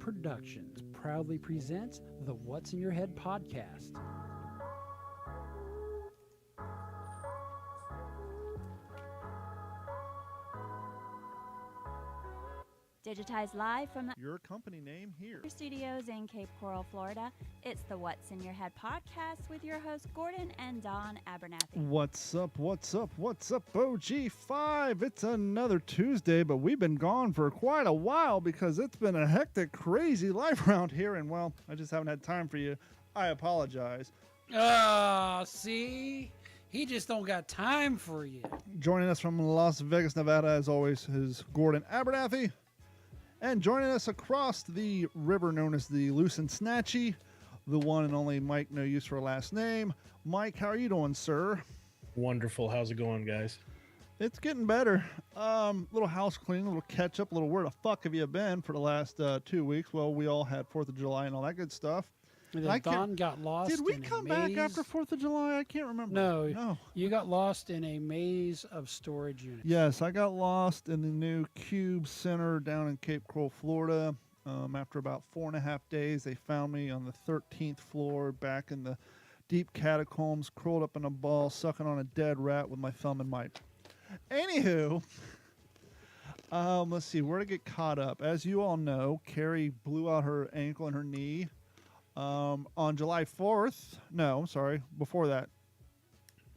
Productions proudly presents the What's in Your Head podcast. Digitized live from the Your company name here. studios in Cape Coral, Florida. It's the What's in Your Head podcast with your hosts Gordon and Don Abernathy. What's up, OG5? It's another Tuesday, but we've been gone for quite a while because it's been a hectic, crazy life around here, and well, I just haven't had time for you. I apologize. See? He just don't got time for you. Joining us from Las Vegas, Nevada, as always, is Gordon Abernathy. And joining us across the river known as the Loose and Snatchy, the one and only Mike, no use for a last name. Mike, how are you doing, sir? Wonderful. How's it going, guys? It's getting better. Little house cleaning, a little catch up, a little where the fuck have you been for the last 2 weeks? Well, we all had 4th of July and all that good stuff. And then Don got lost. Did we in come a back maze. after 4th of July? I can't remember. No. You got lost in a maze of storage units. Yes, I got lost in the new Cube Center down in Cape Coral, Florida. After about 4.5 days, they found me on the 13th floor back in the deep catacombs, curled up in a ball, sucking on a dead rat with my thumb and mic. Anywho, let's see, where to get caught up. As you all know, Carrie blew out her ankle and her knee on July 4th. No, I'm sorry, before that.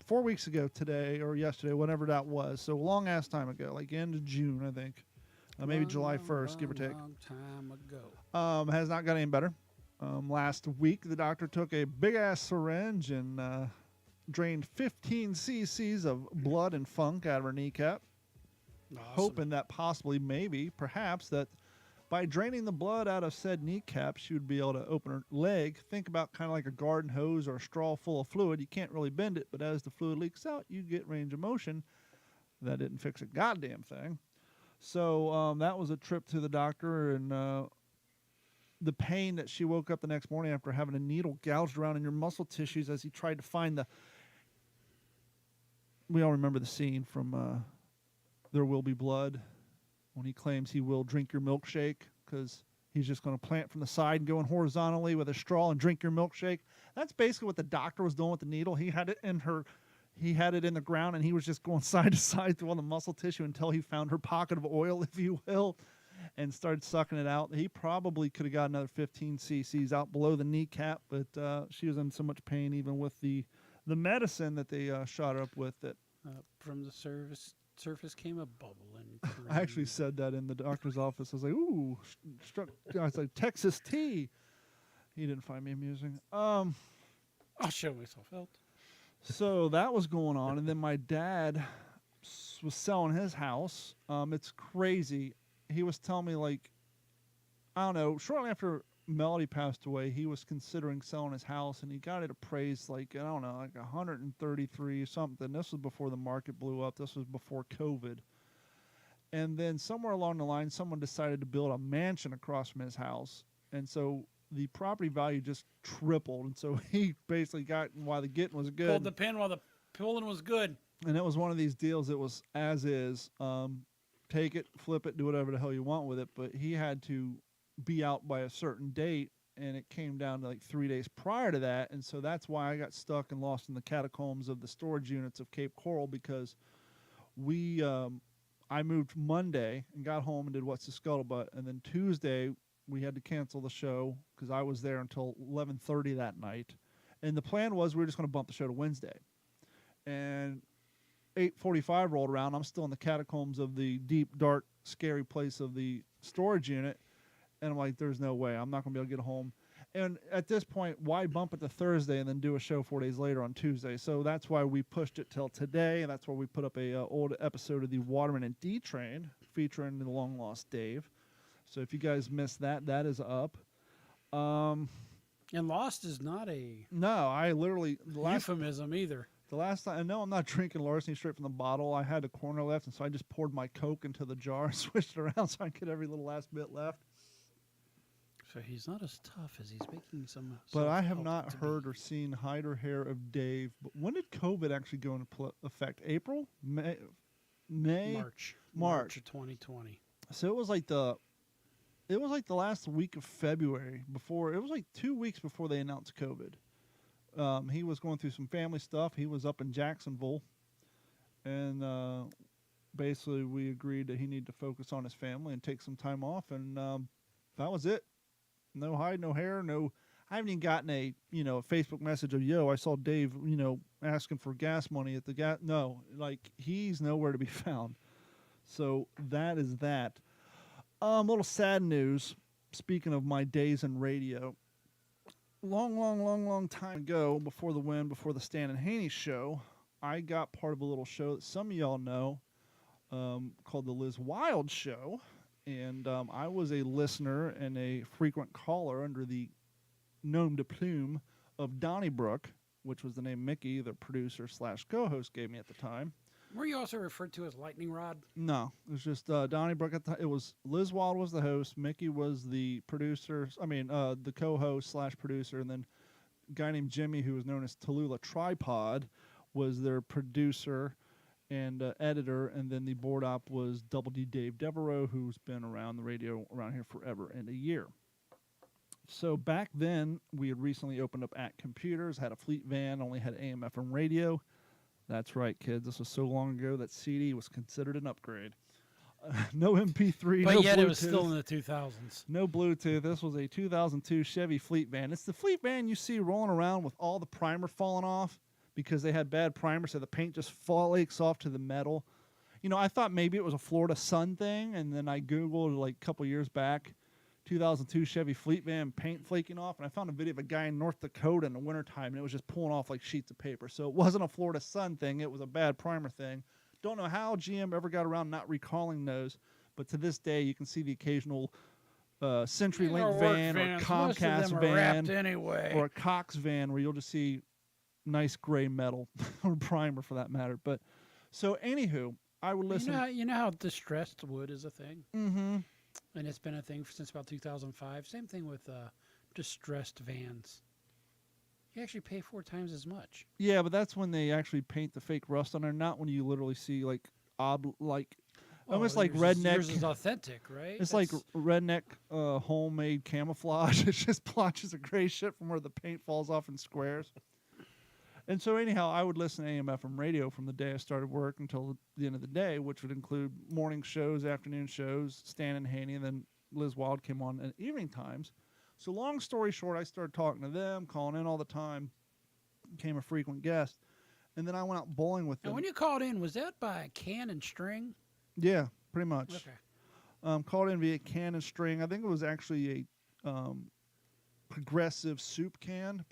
4 weeks ago today, or yesterday, whatever that was. So a long-ass time ago, like end of June, I think. Maybe July 1st, give or take. Long time ago. Has not got any better. Last week, the doctor took a big-ass syringe and drained 15 cc's of blood and funk out of her kneecap, Awesome. hoping that possibly, maybe, perhaps, that by draining the blood out of said kneecap, she would be able to open her leg. Think about kind of like a garden hose or a straw full of fluid. You can't really bend it, but as the fluid leaks out, you get range of motion. That didn't fix a goddamn thing. So that was a trip to the doctor, and the pain that she woke up the next morning after having a needle gouged around in your muscle tissues as he tried to find the... We all remember the scene from There Will Be Blood when he claims he will drink your milkshake because he's just going to plant from the side and going horizontally with a straw and drink your milkshake. That's basically what the doctor was doing with the needle. He had it in the ground, and he was just going side to side through all the muscle tissue until he found her pocket of oil, if you will, and started sucking it out. He probably could have got another 15 cc's out below the kneecap, but she was in so much pain even with the medicine that they shot her up with that... From the surface came a bubbling cream. I actually said that in the doctor's office. I was like, ooh, I was like, Texas tea. He didn't find me amusing. I'll show myself out. So that was going on, and then my dad was selling his house. It's crazy. He was telling me, like, I don't know, shortly after Melody passed away, he was considering selling his house, and he got it appraised, like, I don't know, like 133 or something. This was before the market blew up. This was before COVID. And then somewhere along the line, someone decided to build a mansion across from his house, and so the property value just tripled, and so he basically got while the getting was good. Pulled the pin while the pulling was good. And it was one of these deals that was as is. Take it, flip it, do whatever the hell you want with it. But he had to be out by a certain date, and it came down to like 3 days prior to that. And so that's why I got stuck and lost in the catacombs of the storage units of Cape Coral, because I moved Monday and got home and did What's the Scuttlebutt. And then Tuesday, we had to cancel the show because I was there until 11:30 that night. And the plan was we were just going to bump the show to Wednesday. And 8:45 rolled around. I'm still in the catacombs of the deep, dark, scary place of the storage unit. And I'm like, there's no way. I'm not going to be able to get home. And at this point, why bump it to Thursday and then do a show 4 days later on Tuesday? So that's why we pushed it till today. And that's why we put up a old episode of the Waterman and D-Train featuring the long-lost Dave. So if you guys missed that, that is up. And lost is not a No, I literally... euphemism either. The last time, I know I'm not drinking Larceny straight from the bottle. I had a corner left, and so I just poured my Coke into the jar and switched it around so I could get every little last bit left. So he's not as tough as he's making some. But I have not heard or seen hide or hair of Dave. But when did COVID actually go into effect? April? May? March March of 2020. So it was like it was like the last week of February before. It was like 2 weeks before they announced COVID. He was going through some family stuff. He was up in Jacksonville, and basically we agreed that he needed to focus on his family and take some time off, and that was it. No hide, no hair, no. I haven't even gotten a a Facebook message of, yo, I saw Dave asking for gas money at the gas. No, like, he's nowhere to be found. So that is that. Little sad news. Speaking of my days in radio, long time ago, before the Stan and Haney show, I got part of a little show that some of y'all know, called the Liz Wild Show, and I was a listener and a frequent caller under the nom de plume of Donnybrook, which was the name Mickey, the producer / co-host, gave me at the time. Were you also referred to as Lightning Rod? No, it was just Donnybrook. It was Liz Wild was the host. Mickey was the producer. The co-host / producer, and then a guy named Jimmy, who was known as Tallulah Tripod, was their producer and editor. And then the board op was Double D Dave Devereaux, who's been around the radio around here forever and a year. So back then, we had recently opened up At Computers, had a fleet van, only had AM FM radio. That's right, kids. This was so long ago that CD was considered an upgrade. No MP3, But no yet Bluetooth. it was still in the 2000s. No Bluetooth. This was a 2002 Chevy Fleet van. It's the Fleet van you see rolling around with all the primer falling off because they had bad primer, so the paint just flakes off to the metal. I thought maybe it was a Florida Sun thing, and then I Googled like a couple years back, 2002 Chevy Fleet van, paint flaking off, and I found a video of a guy in North Dakota in the wintertime, and it was just pulling off like sheets of paper. So it wasn't a Florida Sun thing. It was a bad primer thing. Don't know how GM ever got around not recalling those, but to this day, you can see the occasional CenturyLink van or Comcast van anyway. or a Cox van where you'll just see nice gray metal or primer for that matter. But so anywho, I would listen. You know how distressed wood is a thing? Mm-hmm. And it's been a thing since about 2005. Same thing with distressed vans. You actually pay 4 times as much. Yeah, but that's when they actually paint the fake rust on there, not when you literally see like almost like redneck. Yours is authentic, right? It's like redneck homemade camouflage. It's just blotches of gray shit from where the paint falls off in squares. And so anyhow, I would listen to AM FM radio from the day I started work until the end of the day, which would include morning shows, afternoon shows, Stan and Haney, and then Liz Wild came on at evening times. So long story short, I started talking to them, calling in all the time, became a frequent guest. And then I went out bowling with them. And when you called in, was that by can and string? Yeah, pretty much. Okay. Called in via can and string. I think it was actually a Progresso soup can.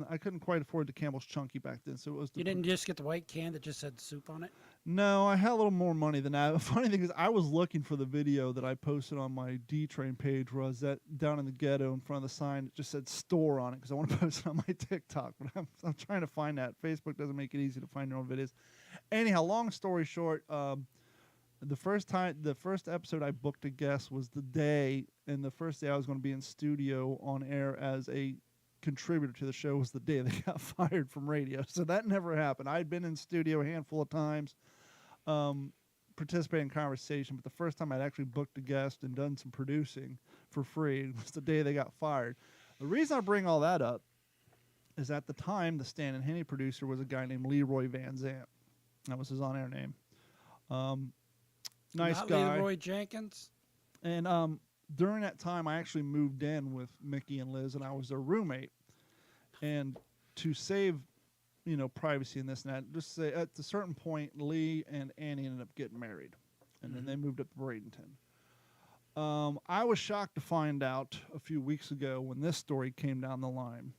I couldn't quite afford the Campbell's Chunky back then, so it was. You didn't just get the white can that just had soup on it? No, I had a little more money than that. The funny thing is, I was looking for the video that I posted on my D-Train page where I was down in the ghetto in front of the sign that just said store on it because I want to post it on my TikTok, but I'm trying to find that. Facebook doesn't make it easy to find your own videos. Anyhow, long story short, the first episode I booked a guest was the day, and the first day I was going to be in studio on air as a contributor to the show was the day they got fired from radio. So that never happened. I'd been in studio a handful of times, participating in conversation, but the first time I'd actually booked a guest and done some producing for free was the day they got fired. The reason I bring all that up is at the time the Stan and Henny producer was a guy named Leroy Van Zant. That was his on-air name. Nice Not guy. Leroy Jenkins? And during that time, I actually moved in with Mickey and Liz, and I was their roommate. And to save, privacy in this and that, just say at a certain point, Lee and Annie ended up getting married, and then they moved up to Bradenton. I was shocked to find out a few weeks ago when this story came down the line.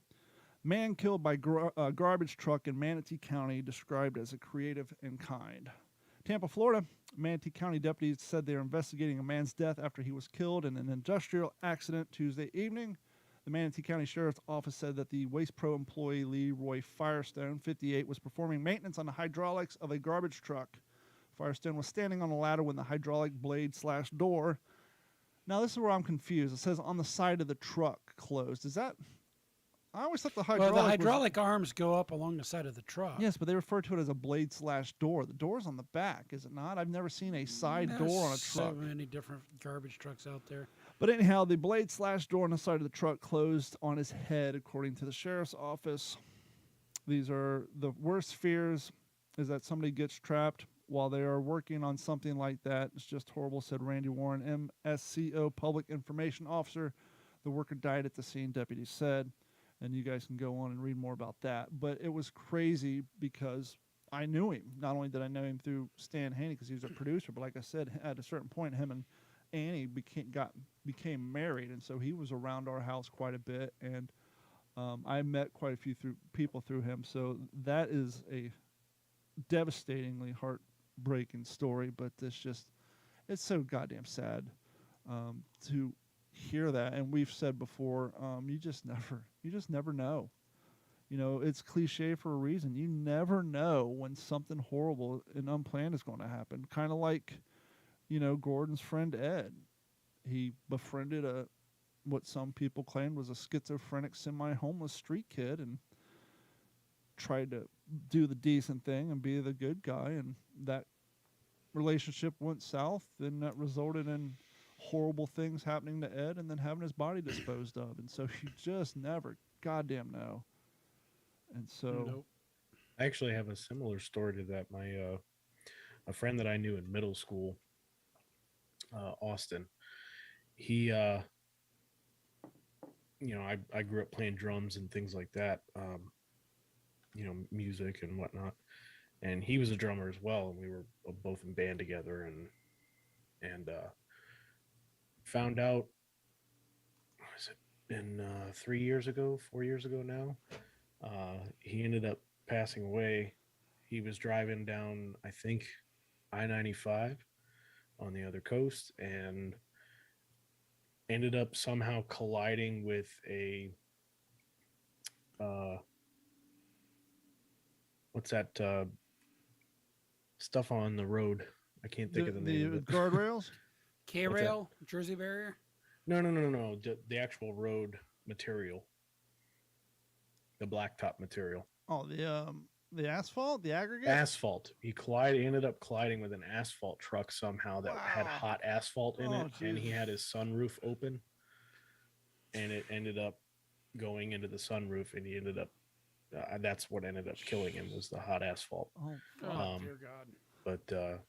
Man killed by garbage truck in Manatee County, described as a creative and kind. Tampa, Florida, Manatee County deputies said they are investigating a man's death after he was killed in an industrial accident Tuesday evening. The Manatee County Sheriff's Office said that the Waste Pro employee Leroy Firestone, 58, was performing maintenance on the hydraulics of a garbage truck. Firestone was standing on a ladder when the hydraulic blade/door. Now, this is where I'm confused. It says on the side of the truck closed. Is that... I always thought the Well, hydraulic. the was- hydraulic arms go up along the side of the truck. Yes, but they refer to it as a blade/door. The door's on the back, is it not? I've never seen a side There's door on a so truck. many different garbage trucks out there. But anyhow, the blade/door on the side of the truck closed on his head, according to the sheriff's office. These are the worst fears, is that somebody gets trapped while they are working on something like that. It's just horrible, said Randy Warren, MSCO Public Information Officer. The worker died at the scene, deputies said. And you guys can go on and read more about that. But it was crazy because I knew him. Not only did I know him through Stan Haney because he was a producer, but like I said, at a certain point, him and Annie became married, and so he was around our house quite a bit, and I met quite a few people through him. So that is a devastatingly heartbreaking story, but it's so goddamn sad to hear that. And we've said before, you just never know. You know, it's cliche for a reason. You never know when something horrible and unplanned is going to happen. Kind of like, you know, Gordon's friend Ed. He befriended what some people claimed was a schizophrenic, semi-homeless street kid, and tried to do the decent thing and be the good guy, and that relationship went south, and that resulted in horrible things happening to Ed and then having his body disposed of. And so you just never goddamn know. And so Nope. I actually have a similar story to that. My a friend that I knew in middle school, Austin, he you know, I grew up playing drums and things like that, you know, music and whatnot, and he was a drummer as well, and we were both in band together, and found out, what is it, in 4 years ago now, he ended up passing away. He was driving down, I think, I-95 on the other coast, and ended up somehow colliding with a what's that stuff on the road? I can't think of the name of it. guardrails. K-rail, Jersey barrier. No. The actual road material, the blacktop material. Oh, the asphalt, the aggregate. Asphalt. He ended up colliding with an asphalt truck somehow that had Wow. hot asphalt in Oh, it, and he Jesus. had his sunroof open, and it ended up going into the sunroof, and he ended up. That's what ended up killing him, was the hot asphalt. Oh, Oh, fuck. dear God. But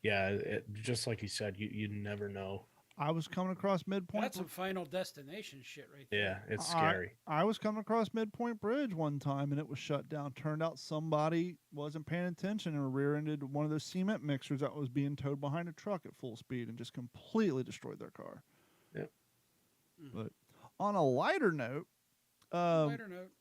yeah, just like you said, you never know. I was coming across Midpoint. That's some Final Destination shit right there. Yeah, it's scary. I was coming across Midpoint Bridge one time, and it was shut down. Turned out somebody wasn't paying attention and rear-ended one of those cement mixers that was being towed behind a truck at full speed and just completely destroyed their car. Yep. But on a lighter note, Lighter note.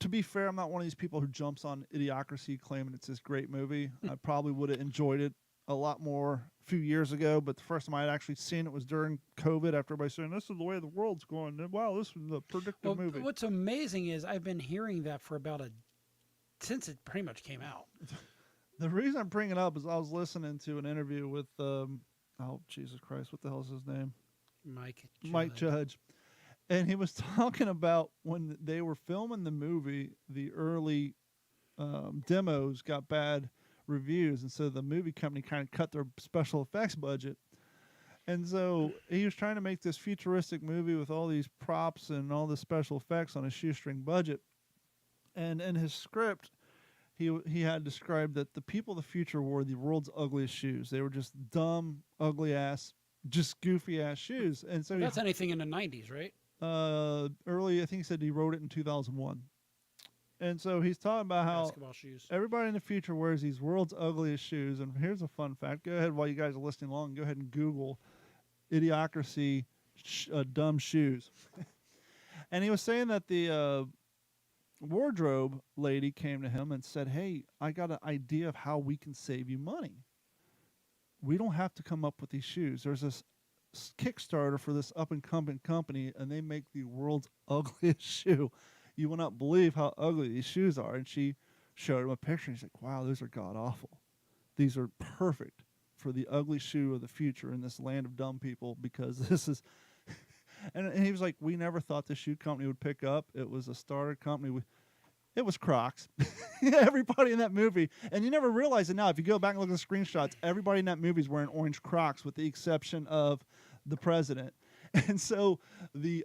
to be fair, I'm not one of these people who jumps on Idiocracy claiming it's this great movie. I probably would have enjoyed it a lot more a few years ago, but the first time I had actually seen it was during COVID, after everybody saying, this is the way the world's going. And, wow, this is a predictive Well, movie. what's amazing is I've been hearing that for since it pretty much came out. The reason I'm bringing it up is I was listening to an interview with, oh, Jesus Christ, what the hell is his name? Mike Judge. And he was talking about when they were filming the movie, the early demos got bad reviews. And so the movie company kind of cut their special effects budget. And so he was trying to make this futuristic movie with all these props and all the special effects on a shoestring budget. And in his script, he had described that the people of the future wore the world's ugliest shoes. They were just dumb, ugly ass, just goofy ass shoes. And so That's anything in the 90s, right? early, I think he said he wrote it in 2001. And so he's talking about how Basketball shoes. everybody in the future wears these world's ugliest shoes. And here's a fun fact. Go ahead, while you guys are listening along, go ahead and Google Idiocracy dumb shoes. And he was saying that the wardrobe lady came to him and said, hey, I got an idea of how we can save you money. We don't have to come up with these shoes. There's this Kickstarter for this up-and-coming company, and they make the world's ugliest shoe. You will not believe how ugly these shoes are. And she showed him a picture, and he's like, wow, those are god-awful. These are perfect for the ugly shoe of the future in this land of dumb people, because this is And he was like, we never thought the shoe company would pick up. It was a starter company. It was Crocs. Everybody in that movie. And you never realize it now. If you go back and look at the screenshots, everybody in that movie is wearing orange Crocs with the exception of the president. And so the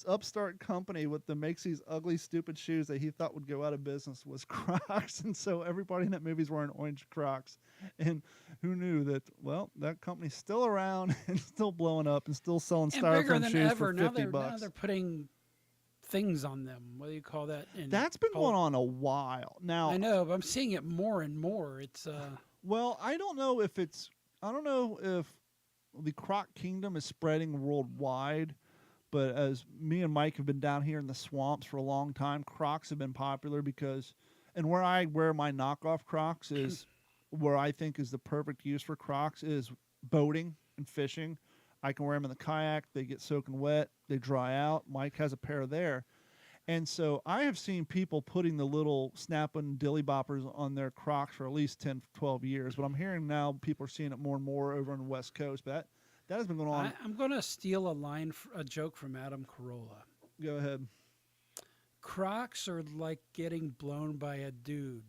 upstart company that makes these ugly, stupid shoes that he thought would go out of business was Crocs. And so everybody in that movie is wearing orange Crocs. And who knew that, well, that company's still around and still blowing up and still selling And bigger styrofoam than shoes ever. for Now $50. now they're putting things on them. What do you call that? That's been going on a while. Now, I know, but I'm seeing it more and more. It's well, I don't know if the Croc kingdom is spreading worldwide, but as me and Mike have been down here in the swamps for a long time, Crocs have been popular because, and where I wear my knockoff Crocs is where I think is the perfect use for Crocs is boating and fishing. I can wear them in the kayak. They get soaking wet. They dry out. Mike has a pair there. And so I have seen people putting the little snap-on dilly boppers on their Crocs for at least 10, 12 years. But I'm hearing now people are seeing it more and more over on the West Coast. But that has been going on. I'm going to steal a joke from Adam Carolla. Go ahead. Crocs are like getting blown by a dude.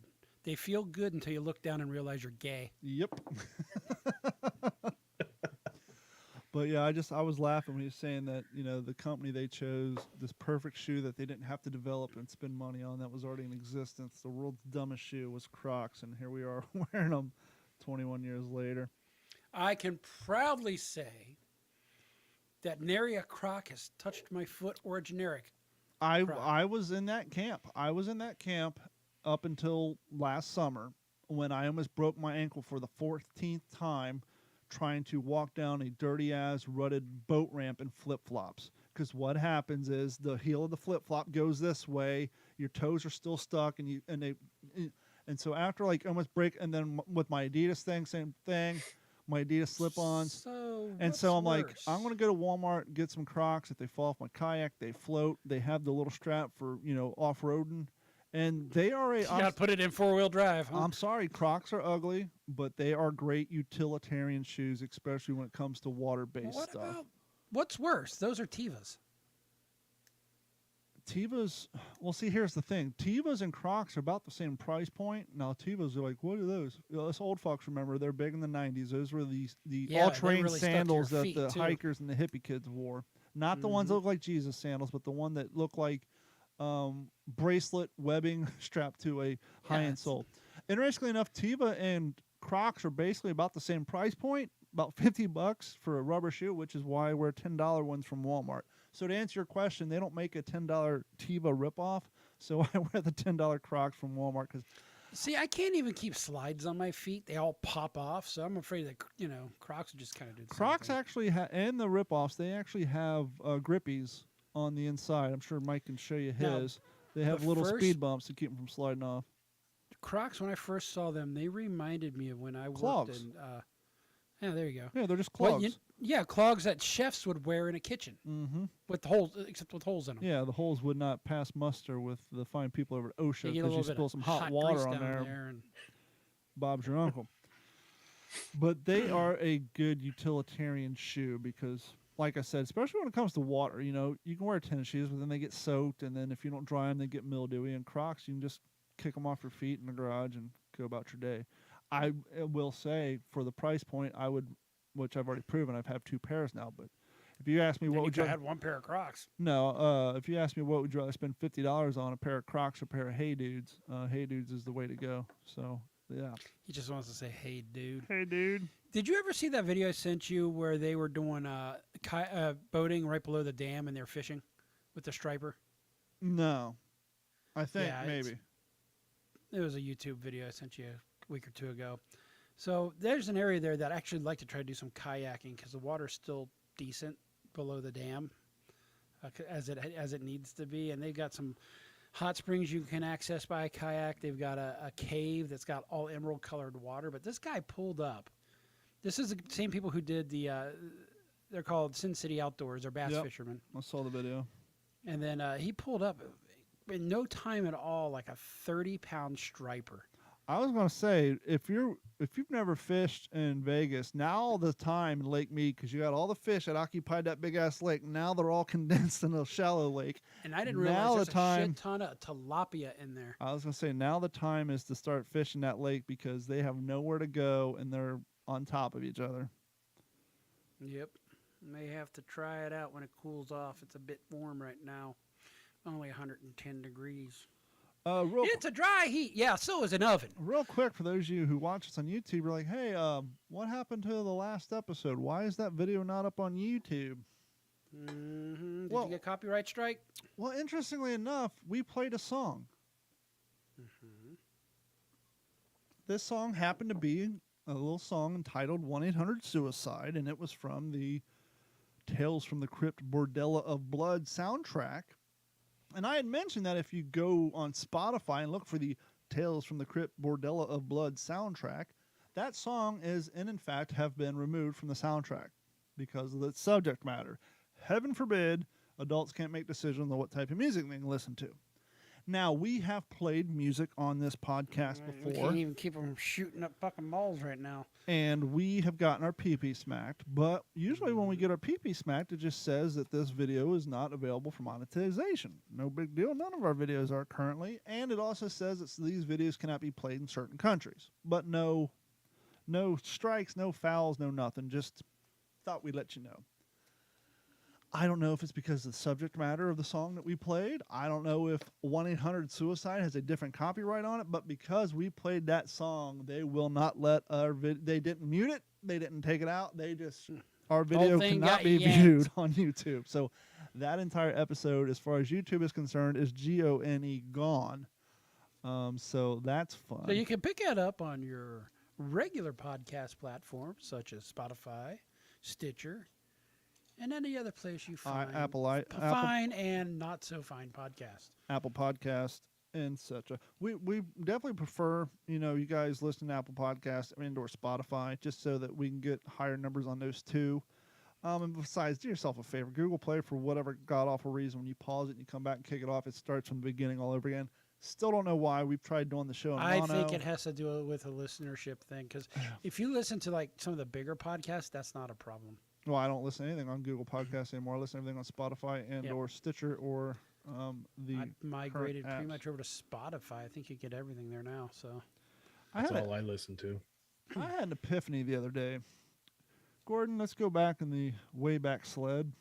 They feel good until you look down and realize you're gay. Yep. But yeah, I was laughing when he was saying that, the company they chose, this perfect shoe that they didn't have to develop and spend money on that was already in existence. The world's dumbest shoe was Crocs, and here we are wearing them 21 years later. I can proudly say that nary a Croc has touched my foot or a generic. I was in that camp. I was in that camp up until last summer when I almost broke my ankle for the 14th time trying to walk down a dirty-ass, rutted boat ramp in flip-flops. Because what happens is the heel of the flip-flop goes this way, your toes are still stuck, and so after almost break, and then with my Adidas thing, same thing, my Adidas slip-ons. So I'm like, worse? I'm going to go to Walmart and get some Crocs. If they fall off my kayak, they float. They have the little strap for, off-roading. And they are You got to put it in four-wheel drive, huh? I'm sorry, Crocs are ugly, but they are great utilitarian shoes, especially when it comes to water-based stuff. What's worse? Those are Tevas. Tevas, well, see, here's the thing. Tevas and Crocs are about the same price point. Now, Tevas are like, what are those? Us old folks remember, they're big in the 90s. Those were the all-terrain really stuck to sandals your that feet, the too. hikers and the hippie kids wore. Not the ones that look like Jesus sandals, but the one that look like bracelet webbing strapped to a high-end sole. Interestingly enough, Teva and Crocs are basically about the same price point, about $50 for a rubber shoe, which is why I wear $10 ones from Walmart. So to answer your question, they don't make a $10 Teva ripoff, so I wear the $10 Crocs from Walmart. Cause See, I can't even keep slides on my feet. They all pop off, so I'm afraid that, Crocs will just kind of do the same Crocs thing. actually and the ripoffs, they actually have grippies on the inside. I'm sure Mike can show you Now, his. They have the little first- speed bumps to keep them from sliding off. Crocs, when I first saw them, they reminded me of when I Clogs. worked in. Yeah, there you go. Yeah, they're just Well, clogs. clogs that chefs would wear in a kitchen Mm-hmm. with holes, except with holes in them. Yeah, the holes would not pass muster with the fine people over at OSHA You get a because little you bit spill of some hot water grease on down there. and Bob's your uncle. But they are a good utilitarian shoe because, like I said, especially when it comes to water, you can wear tennis shoes, but then they get soaked, and then if you don't dry them, they get mildewy. And Crocs, you can just kick them off your feet in the garage and go about your day. I will say, for the price point, I would, which I've already proven, I've had 2 pairs now, but if you ask me what you would could you have had one pair of Crocs. No, if you ask me what would you rather spend $50 on, a pair of Crocs or a pair of Hey Dudes, Hey Dudes is the way to go. So, yeah. He just wants to say, "Hey, dude." Hey, dude. Did you ever see that video I sent you where they were doing boating right below the dam and they're fishing with the striper? No. I think Yeah, maybe. It was a YouTube video I sent you a week or 2 ago. So there's an area there that I actually like to try to do some kayaking because the water's still decent below the dam as it needs to be, and they've got some hot springs you can access by kayak. They've got a cave that's got all emerald colored water. But this guy pulled up. This is the same people who did they're called Sin City Outdoors. They're bass Yep. fishermen. I saw the video. And then he pulled up in no time at all like a 30-pound striper. I was gonna say if you've never fished in Vegas, now the time in Lake Mead, because you got all the fish that occupied that big ass lake. Now they're all condensed in a shallow lake. And I didn't Now realize the there's a time- shit ton of tilapia in there. I was gonna say now the time is to start fishing that lake because they have nowhere to go and they're on top of each other. Yep. May have to try it out when it cools off. It's a bit warm right now. Only 110 degrees. It's a dry heat. Yeah, so is an oven. Real quick, for those of you who watch us on YouTube, you're like, hey, what happened to the last episode? Why is that video not up on YouTube? Did Well- you get copyright strike? Well, interestingly enough, we played a song. This song happened to be a little song entitled 1-800-SUICIDE, and it was from the Tales from the Crypt Bordella of Blood soundtrack. And I had mentioned that if you go on Spotify and look for the Tales from the Crypt Bordella of Blood soundtrack, that song is, and in fact, have been removed from the soundtrack because of the subject matter. Heaven forbid adults can't make decisions on what type of music they can listen to. Now, we have played music on this podcast We before, can't even keep them shooting up fucking balls right now. and we have gotten our pee-pee smacked. But usually when we get our pee-pee smacked, it just says that this video is not available for monetization. No big deal. None of our videos are currently. And it also says that these videos cannot be played in certain countries. But no strikes, no fouls, no nothing. Just thought we'd let you know. I don't know if it's because of the subject matter of the song that we played. I don't know if 1-800-SUICIDE has a different copyright on it, but because we played that song, they will not let our they didn't mute it, they didn't take it out, they just our video thing cannot got be yanked. viewed on YouTube. So that entire episode, as far as YouTube is concerned, is GONE gone. So that's fun. So you can pick that up on your regular podcast platforms such as Spotify, Stitcher, and any other place you find fine and not so fine podcast. Apple Podcast, and such. We definitely prefer, you guys listen to Apple Podcast and or Spotify, just so that we can get higher numbers on those two. And besides, do yourself a favor. Google Play, for whatever god-awful reason, when you pause it and you come back and kick it off, it starts from the beginning all over again. Still don't know why. We've tried doing the show in I mono. think it has to do with a listenership thing, because if you listen to like some of the bigger podcasts, that's not a problem. Well, I don't listen to anything on Google Podcasts anymore. I listen to everything on Spotify and Yep. or Stitcher or the I migrated current pretty apps. much over to Spotify. I think you get everything there now. So That's all I listen to. I had an epiphany the other day. Gordon, let's go back in the Wayback Sled.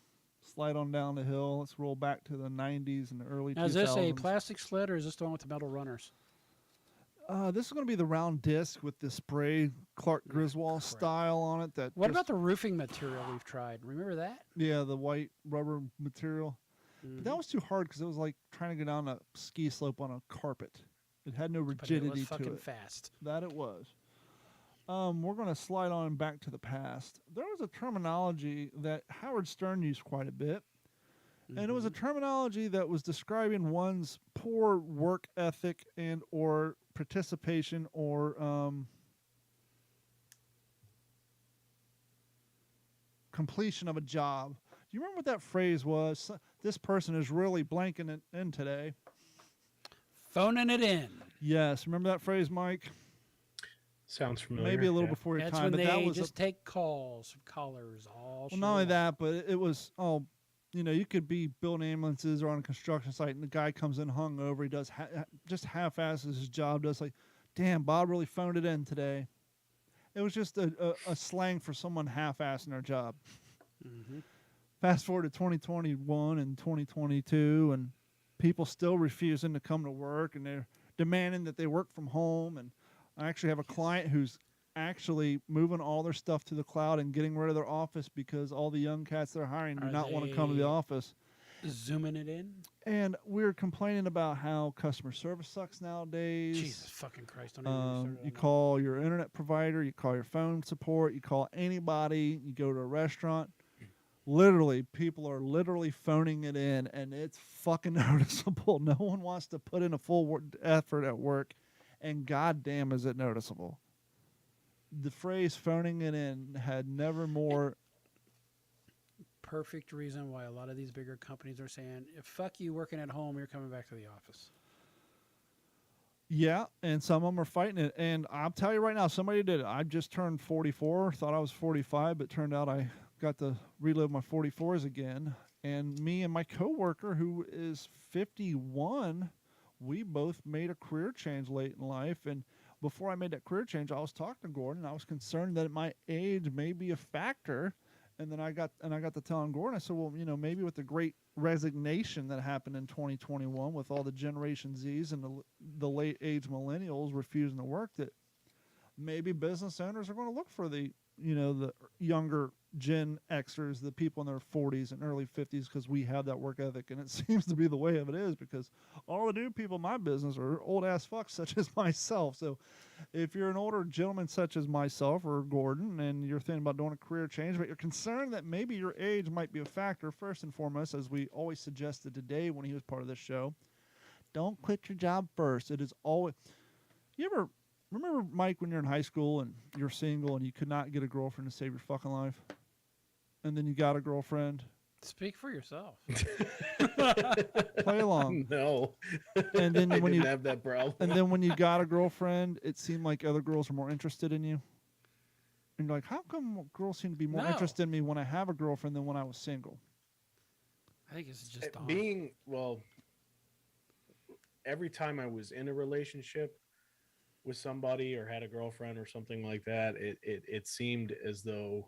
Slide on down the hill. Let's roll back to the 90s and the early now, 2000s. is this a plastic sled or is this the one with the metal runners? This is going to be the round disc with the spray Clark Griswold Correct. style on it. What about the roofing material we've tried? Remember that? Yeah, the white rubber material. Mhm. But that was too hard because it was like trying to go down a ski slope on a carpet. It had no But it rigidity was to fucking it. fast. That it was. We're going to slide on back to the past. There was a terminology that Howard Stern used quite a bit. And it was a terminology that was describing one's poor work ethic and or participation or completion of a job. Do you remember what that phrase was? This person is really blanking it in today. Phoning it in. Yes, remember that phrase, Mike? Sounds familiar. Maybe a little yeah. before your That's time, when but that they was just take calls from callers all well, not only that, but it was you could be building ambulances or on a construction site, and the guy comes in hungover. He does just half-asses his job. Does like, damn, Bob really phoned it in today. It was just a slang for someone half-assing their job. Fast forward to 2021 and 2022, and people still refusing to come to work, and they're demanding that they work from home. And I actually have a client who's actually moving all their stuff to the cloud and getting rid of their office because all the young cats they're hiring do Are not want to come to the they- office. Zooming it in. And we're complaining about how customer service sucks nowadays. Jesus fucking Christ! Don't even get me started You on that. call your internet provider, you call your phone support, you call anybody, you go to a restaurant. Literally, people are literally phoning it in, and it's fucking noticeable. No one wants to put in a full effort at work, and goddamn is it noticeable. The phrase phoning it in had never more. Perfect reason why a lot of these bigger companies are saying, "If fuck you working at home, you're coming back to the office." Yeah, and some of them are fighting it. And I'll tell you right now, somebody did it. I just turned 44, thought I was 45, but turned out I got to relive my 44s again. And me and my coworker, who is 51, we both made a career change late in life. And before I made that career change, I was talking to Gordon. I was concerned that my age may be a factor. And then I got to telling Gordon, I said, well, maybe with the great resignation that happened in 2021 with all the Generation Zs and the late age millennials refusing to work, that maybe business owners are going to look for the younger Gen Xers, the people in their 40s and early 50s, because we have that work ethic. And it seems to be the way of it is, because all the new people in my business are old ass fucks such as myself. So if you're an older gentleman such as myself or Gordon and you're thinking about doing a career change, but you're concerned that maybe your age might be a factor, first and foremost, as we always suggested today when he was part of this show, don't quit your job first. It is always... You ever remember, Mike, when you're in high school and you're single and you could not get a girlfriend to save your fucking life? And then you got a girlfriend? Speak for yourself. Play along. No. And then I when didn't you have that problem. and then when you got a girlfriend, it seemed like other girls were more interested in you. And you're like, how come girls seem to be more No. interested in me when I have a girlfriend than when I was single? I think it's just Dawn. Every time I was in a relationship with somebody or had a girlfriend or something like that, it seemed as though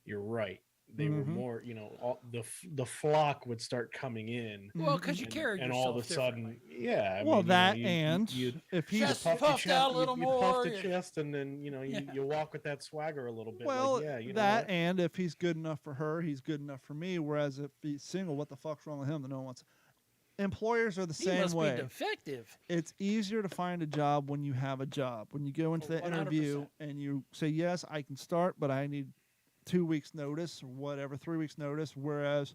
you're right. They were more, the flock would start coming in. Well, because you and- carry and yourself all of a sudden, differently. yeah. Well, and you'd if he's Chest puff your puffed chest- out a little you puff more, the yeah. chest, and then you walk with that swagger a little bit. well, like, yeah, you know that what? and if he's good enough for her, he's good enough for me. Whereas if he's single, what the fuck's wrong with him that no one wants? Employers are the He same must way. be defective. It's easier to find a job when you have a job. When you go into the 100%. interview and you say, yes, I can start, but I need 2 weeks notice or whatever, 3 weeks notice. Whereas,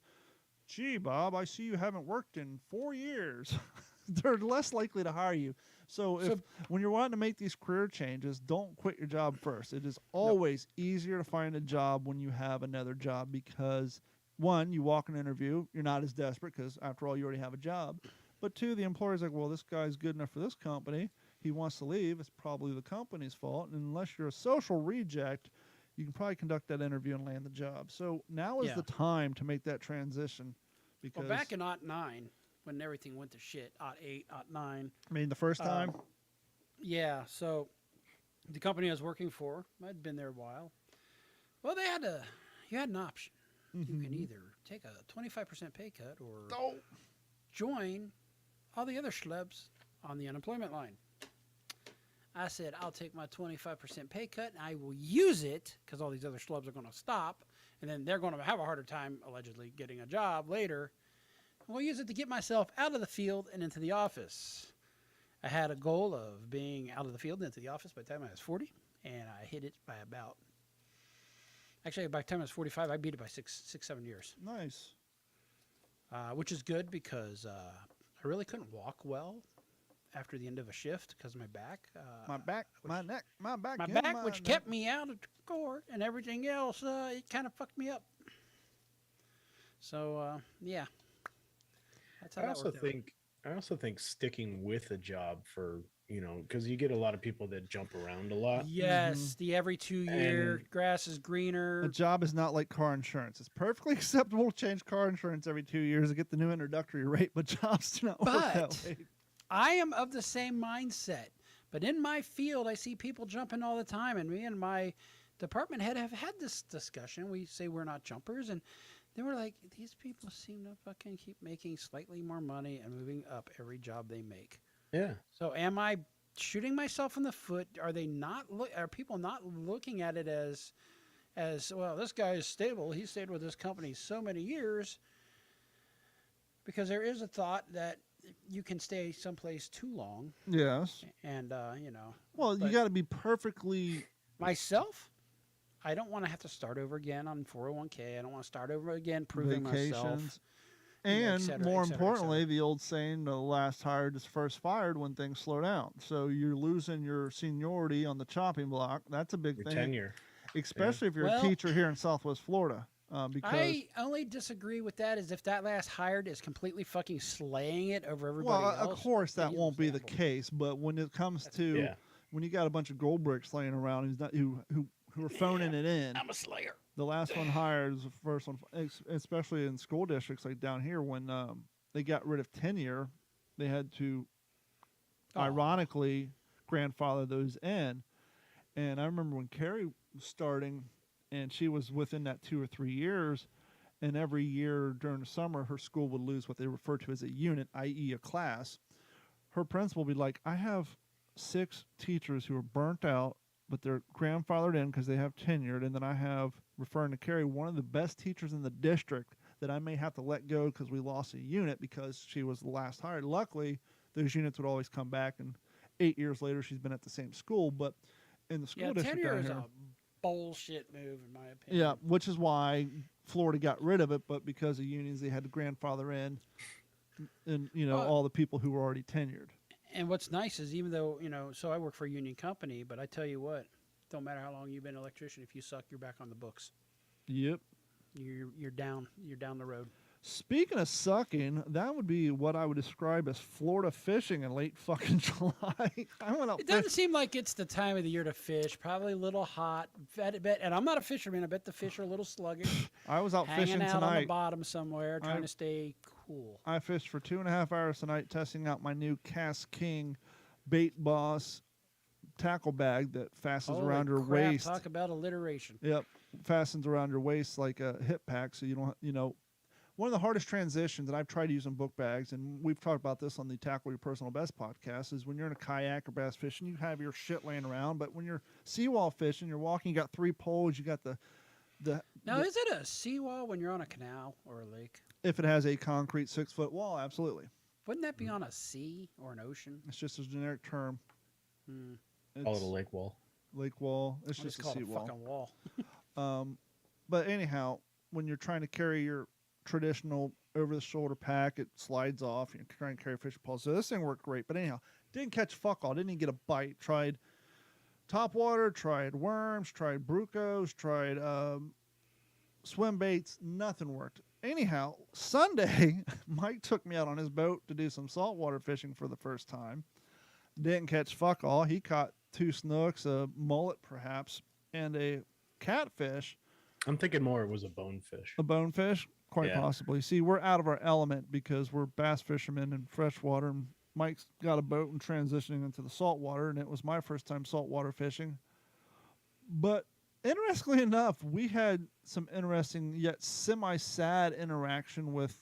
gee, Bob, I see you haven't worked in 4 years. They're less likely to hire you. So when you're wanting to make these career changes, don't quit your job first. It is always easier to find a job when you have another job because, one, you walk an interview, you're not as desperate because, after all, you already have a job. But two, the employer's like, well, this guy's good enough for this company. He wants to leave. It's probably the company's fault. And unless you're a social reject, you can probably conduct that interview and land the job. So now is Yeah. the time to make that transition. Because, Well, back in '09, when everything went to shit, '08, '09. I mean, the first time, Yeah, so the company I was working for, I'd been there a while. Well, you had an option. You can either take a 25% pay cut or join all the other schlubs on the unemployment line. I said, I'll take my 25% pay cut and I will use it because all these other schlubs are going to stop and then they're going to have a harder time allegedly getting a job later. We'll use it to get myself out of the field and into the office. I had a goal of being out of the field and into the office by the time I was 40, and I hit it by about... Actually, by the time I was 45, I beat it by 7 years, nice. which is good because I really couldn't walk well after the end of a shift because of my back. My back, my neck, my back. My and back, my which neck. kept me out of court, and everything else, it kind of fucked me up. So, yeah. That's how I that also worked out. think I also think sticking with a job for because you get a lot of people that jump around a lot. Yes, the every 2 year And- grass is greener. A job is not like car insurance. It's perfectly acceptable to change car insurance every 2 years to get the new introductory rate, but jobs do not work that But way. I am of the same mindset. But in my field, I see people jumping all the time, and me and my department head have had this discussion. We say we're not jumpers, and they were like, these people seem to fucking keep making slightly more money and moving up every job they make. Yeah. So am I shooting myself in the foot? Are they not? Are people not looking at it as well? This guy is stable. He stayed with this company so many years. Because there is a thought that you can stay someplace too long, Yes. and Well, you but- got to be perfectly. myself, I don't want to have to start over again on 401k. I don't want to start over again proving myself. Vacations. et And cetera, more et cetera, et importantly, the old saying, the last hired is first fired when things slow down. So you're losing your seniority on the chopping block. That's a big Your thing. tenure. Especially if you're Well- a teacher here in Southwest Florida. because I only disagree with that is if that last hired is completely fucking slaying it over everybody well, else. of course then that he's won't be the understandable. case. But when it comes to Yeah. when you got a bunch of gold bricks laying around who are phoning it in, I'm a slayer. the last one hired is the first one, especially in school districts like down here when they got rid of tenure, they had to Aw. ironically grandfather those in. And I remember when Carrie was starting, and she was within that 2 or 3 years, and every year during the summer, her school would lose what they refer to as a unit, i.e., a class. Her principal would be like, I have 6 teachers who are burnt out, but they're grandfathered in because they have tenured, and then I have, referring to Carrie, one of the best teachers in the district that I may have to let go because we lost a unit because she was the last hired. Luckily, those units would always come back, and 8 years later, she's been at the same school. But in the school Yeah, district tenure down is here, a bullshit move in my opinion. yeah, which is why Florida got rid of it. But because of unions, they had to grandfather in, and all the people who were already tenured. And what's nice is even though, so I work for a union company, but I tell you what, don't matter how long you've been an electrician, if you suck, you're back on the books. Yep. You're down the road. Speaking of sucking, that would be what I would describe as Florida fishing in late fucking July. I went out It doesn't seem like it's the time of the year to fish. Probably a little hot. And I'm not a fisherman. I bet the fish are a little sluggish. I was out hanging fishing out on the tonight. bottom somewhere, trying to stay cool. I fished for 2.5 hours tonight, testing out my new Cast King Bait Boss tackle bag that fastens Holy around your crap, waist. Talk about alliteration. Yep, fastens around your waist like a hip pack, so you don't. One of the hardest transitions that I've tried using book bags, and we've talked about this on the Tackle Your Personal Best podcast, is when you're in a kayak or bass fishing, you have your shit laying around. But when you're seawall fishing, you're walking, you got 3 poles, you got the Now, is it a seawall when you're on a canal or a lake? if it has a concrete 6-foot wall, absolutely. Wouldn't that be on a sea or an ocean? It's just a generic term. Hmm. Call it It's a lake wall. lake wall. It's I just a call it a seawall. fucking wall. But anyhow, when you're trying to carry your traditional over-the-shoulder pack, it slides off. You're trying to carry fishing poles. So this thing worked great. But anyhow, didn't catch fuck all. Didn't even get a bite. Tried topwater, tried worms, tried brucos, tried swim baits. Nothing worked. Anyhow, Sunday, Mike took me out on his boat to do some saltwater fishing for the first time. Didn't catch fuck all. He caught 2 snooks, a mullet perhaps, and a catfish. I'm thinking more it was a bonefish. A bonefish, quite Yeah. possibly. See, we're out of our element because we're bass fishermen in freshwater. And Mike's got a boat and transitioning into the saltwater, and it was my first time saltwater fishing. But interestingly enough, we had some interesting yet semi-sad interaction with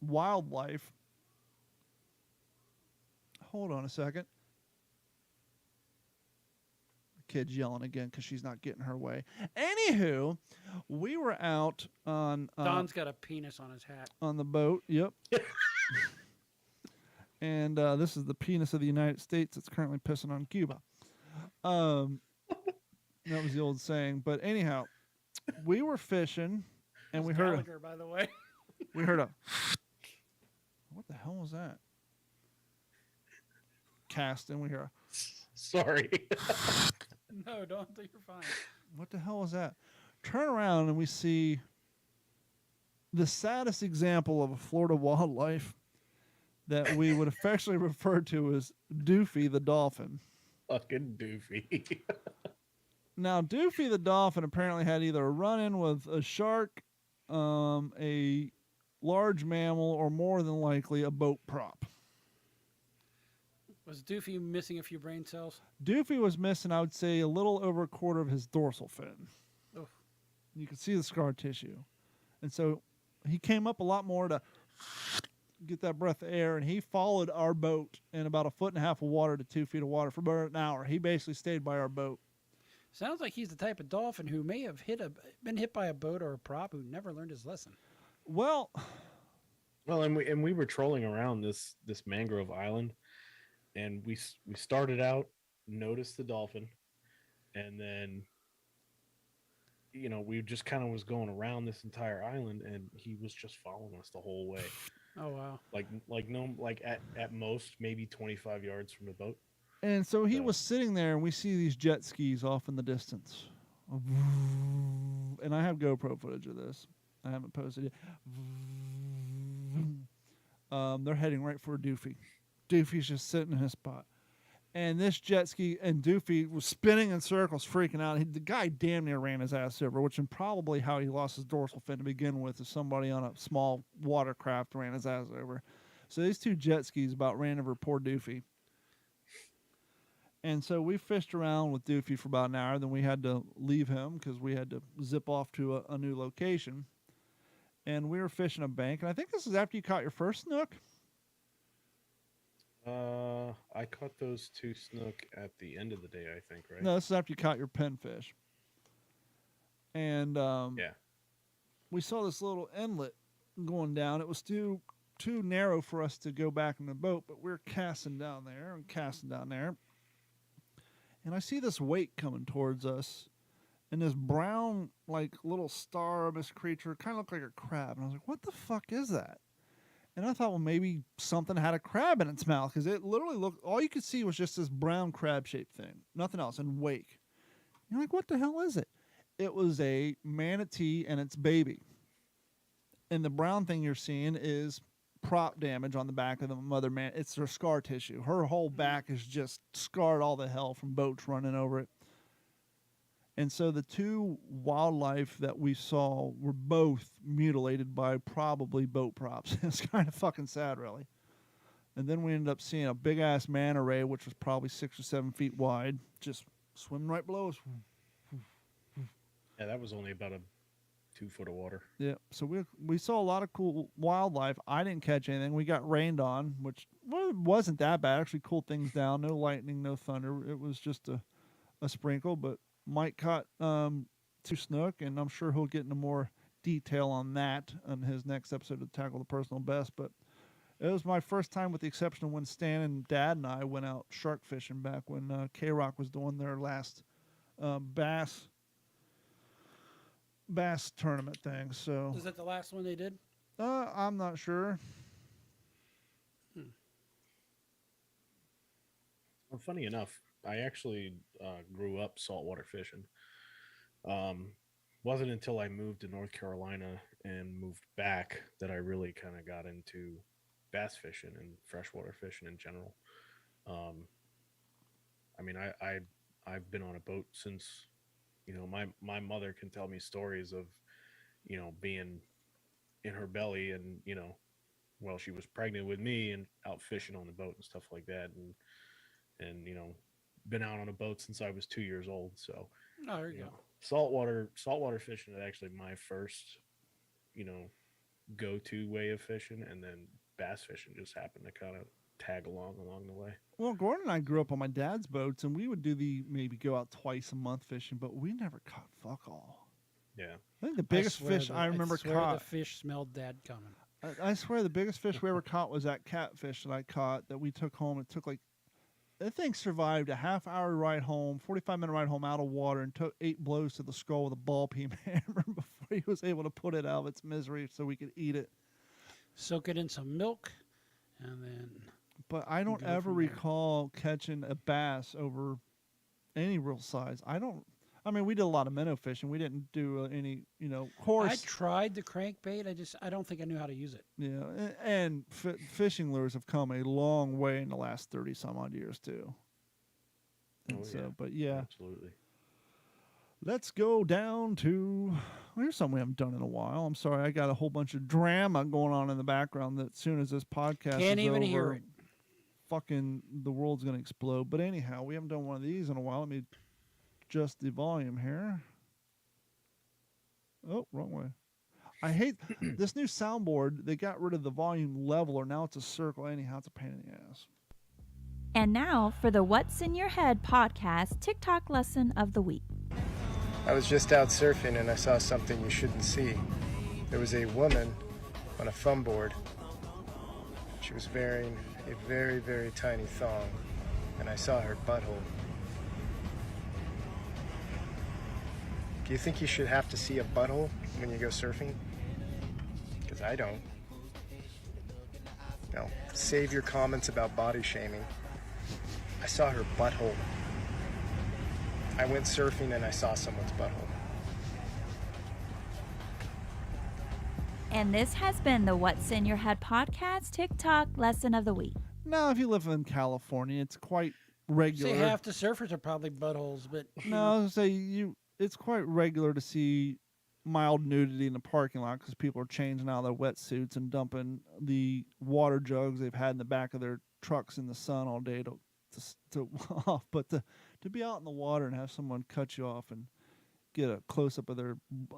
wildlife. Hold on a second. Kid's yelling again because she's not getting her way. Anywho, we were out on Don's got a penis on his hat. on the boat. Yep. And this is the penis of the United States that's currently pissing on Cuba. That was the old saying. But anyhow, we were fishing, and we heard Gallagher, by the way. a. What the hell was that? Casting. We hear a. Sorry. No, don't think you're fine. What the hell was that? Turn around and we see the saddest example of a Florida wildlife that we would affectionately refer to as Doofy the dolphin. Fucking doofy. Now, Doofy the dolphin apparently had either a run-in with a shark, a large mammal, or more than likely a boat prop. Was Doofy missing a few brain cells? Doofy was missing, I would say, a little over a quarter of his dorsal fin. Oof. You could see the scar tissue. And so he came up a lot more to get that breath of air, and he followed our boat in about 1.5 feet of water to 2 feet of water for about an hour. He basically stayed by our boat. Sounds like he's the type of dolphin who may have been hit by a boat or a prop who never learned his lesson. Well, Well, and we were trolling around this mangrove island, and we started out, noticed the dolphin, and then we just kind of was going around this entire island, and he was just following us the whole way. Oh wow! Like at most maybe 25 yards from the boat. and so he So- was sitting there, and we see these jet skis off in the distance. And I have GoPro footage of this. I haven't posted it. They're heading right for Doofy. Doofy's just sitting in his spot. And this jet ski and Doofy was spinning in circles, freaking out. The guy damn near ran his ass over, which is probably how he lost his dorsal fin to begin with, is somebody on a small watercraft ran his ass over. So these two jet skis about ran over poor Doofy. And so we fished around with Doofy for about an hour. Then we had to leave him because we had to zip off to a new location. And we were fishing a bank. And I think this is after you caught your first snook. I caught those 2 snook at the end of the day, I think, right? No, this is after you caught your pinfish. And Yeah. we saw this little inlet going down. It was too narrow for us to go back in the boat, but we were casting down there and casting down there. And I see this wake coming towards us, and this brown, like, little star-abyss creature kind of looked like a crab. And I was like, what the fuck is that? And I thought, well, maybe something had a crab in its mouth, because it literally looked, all you could see was just this brown crab-shaped thing, nothing else, and wake. You're like, what the hell is it? It was a manatee and its baby. And the brown thing you're seeing is prop damage on the back of the mother man. It's her scar tissue. Her whole back is just scarred all the hell from boats running over it. And so the 2 wildlife that we saw were both mutilated by probably boat props. It's kind of fucking sad, really. And then we ended up seeing a big-ass manta ray, which was probably 6 or 7 feet wide, just swimming right below us. Yeah, that was only about a 2 foot of water. Yeah, so we saw a lot of cool wildlife. I didn't catch anything. We got rained on, which wasn't that bad. Actually cooled things down. No lightning, no thunder. It was just a sprinkle, but Mike caught 2 snook, and I'm sure he'll get into more detail on that on his next episode of Tackle the Personal Best. But it was my first time, with the exception of when Stan and Dad and I went out shark fishing back when K-Rock was doing their last bass tournament thing. So Is that the last one they did? I'm not sure. Well, funny enough, I actually grew up saltwater fishing. Wasn't until I moved to North Carolina and moved back that I really kind of got into bass fishing and freshwater fishing in general. I mean, I've been on a boat since, my mother can tell me stories of, being in her belly and, while she was pregnant with me and out fishing on the boat and stuff like that. And been out on a boat since I was 2 years old. So, Oh, there you go. saltwater fishing is actually my first, go-to way of fishing. And then bass fishing just happened to kind of tag along the way. Well, Gordon and I grew up on my dad's boats, and we would do maybe go out twice a month fishing, but we never caught fuck all. Yeah. I think the biggest fish I remember caught. The fish smelled Dad coming. I swear the biggest fish we ever caught was that catfish that I caught that we took home. It took that thing survived a half-hour ride home, 45-minute ride home out of water, and took 8 blows to the skull with a ball peen hammer before he was able to put it out of its misery so we could eat it. Soak it in some milk, and then. But I don't Go ever from there. recall catching a bass over any real size. I mean, we did a lot of minnow fishing. We didn't do any, I course. tried the crankbait. I don't think I knew how to use it. Yeah, and fishing lures have come a long way in the last 30 some odd years too. And but yeah, Absolutely. let's go down to. Here's something we haven't done in a while. I'm sorry, I got a whole bunch of drama going on in the background. That as soon as this podcast Can't is even over, hear it. fucking the world's gonna explode. But anyhow, we haven't done one of these in a while. Let me adjust the volume here. Oh, wrong way. I hate this new soundboard. They got rid of the volume leveler. Now it's a circle. Anyhow, it's a pain in the ass. And now for the What's in Your Head podcast TikTok lesson of the week. I was just out surfing and I saw something you shouldn't see. There was a woman on a foam board. She was wearing a very, very tiny thong, and I saw her butthole. Do you think you should have to see a butthole when you go surfing? Because I don't. No, save your comments about body shaming. I saw her butthole. I went surfing and I saw someone's butthole. And this has been the What's in Your Head podcast TikTok lesson of the week. Now, if you live in California, it's quite regular. Say half the surfers are probably buttholes, but No, I was gonna say it's quite regular to see mild nudity in the parking lot because people are changing out of their wetsuits and dumping the water jugs they've had in the back of their trucks in the sun all day to off. But to be out in the water and have someone cut you off and get a close up of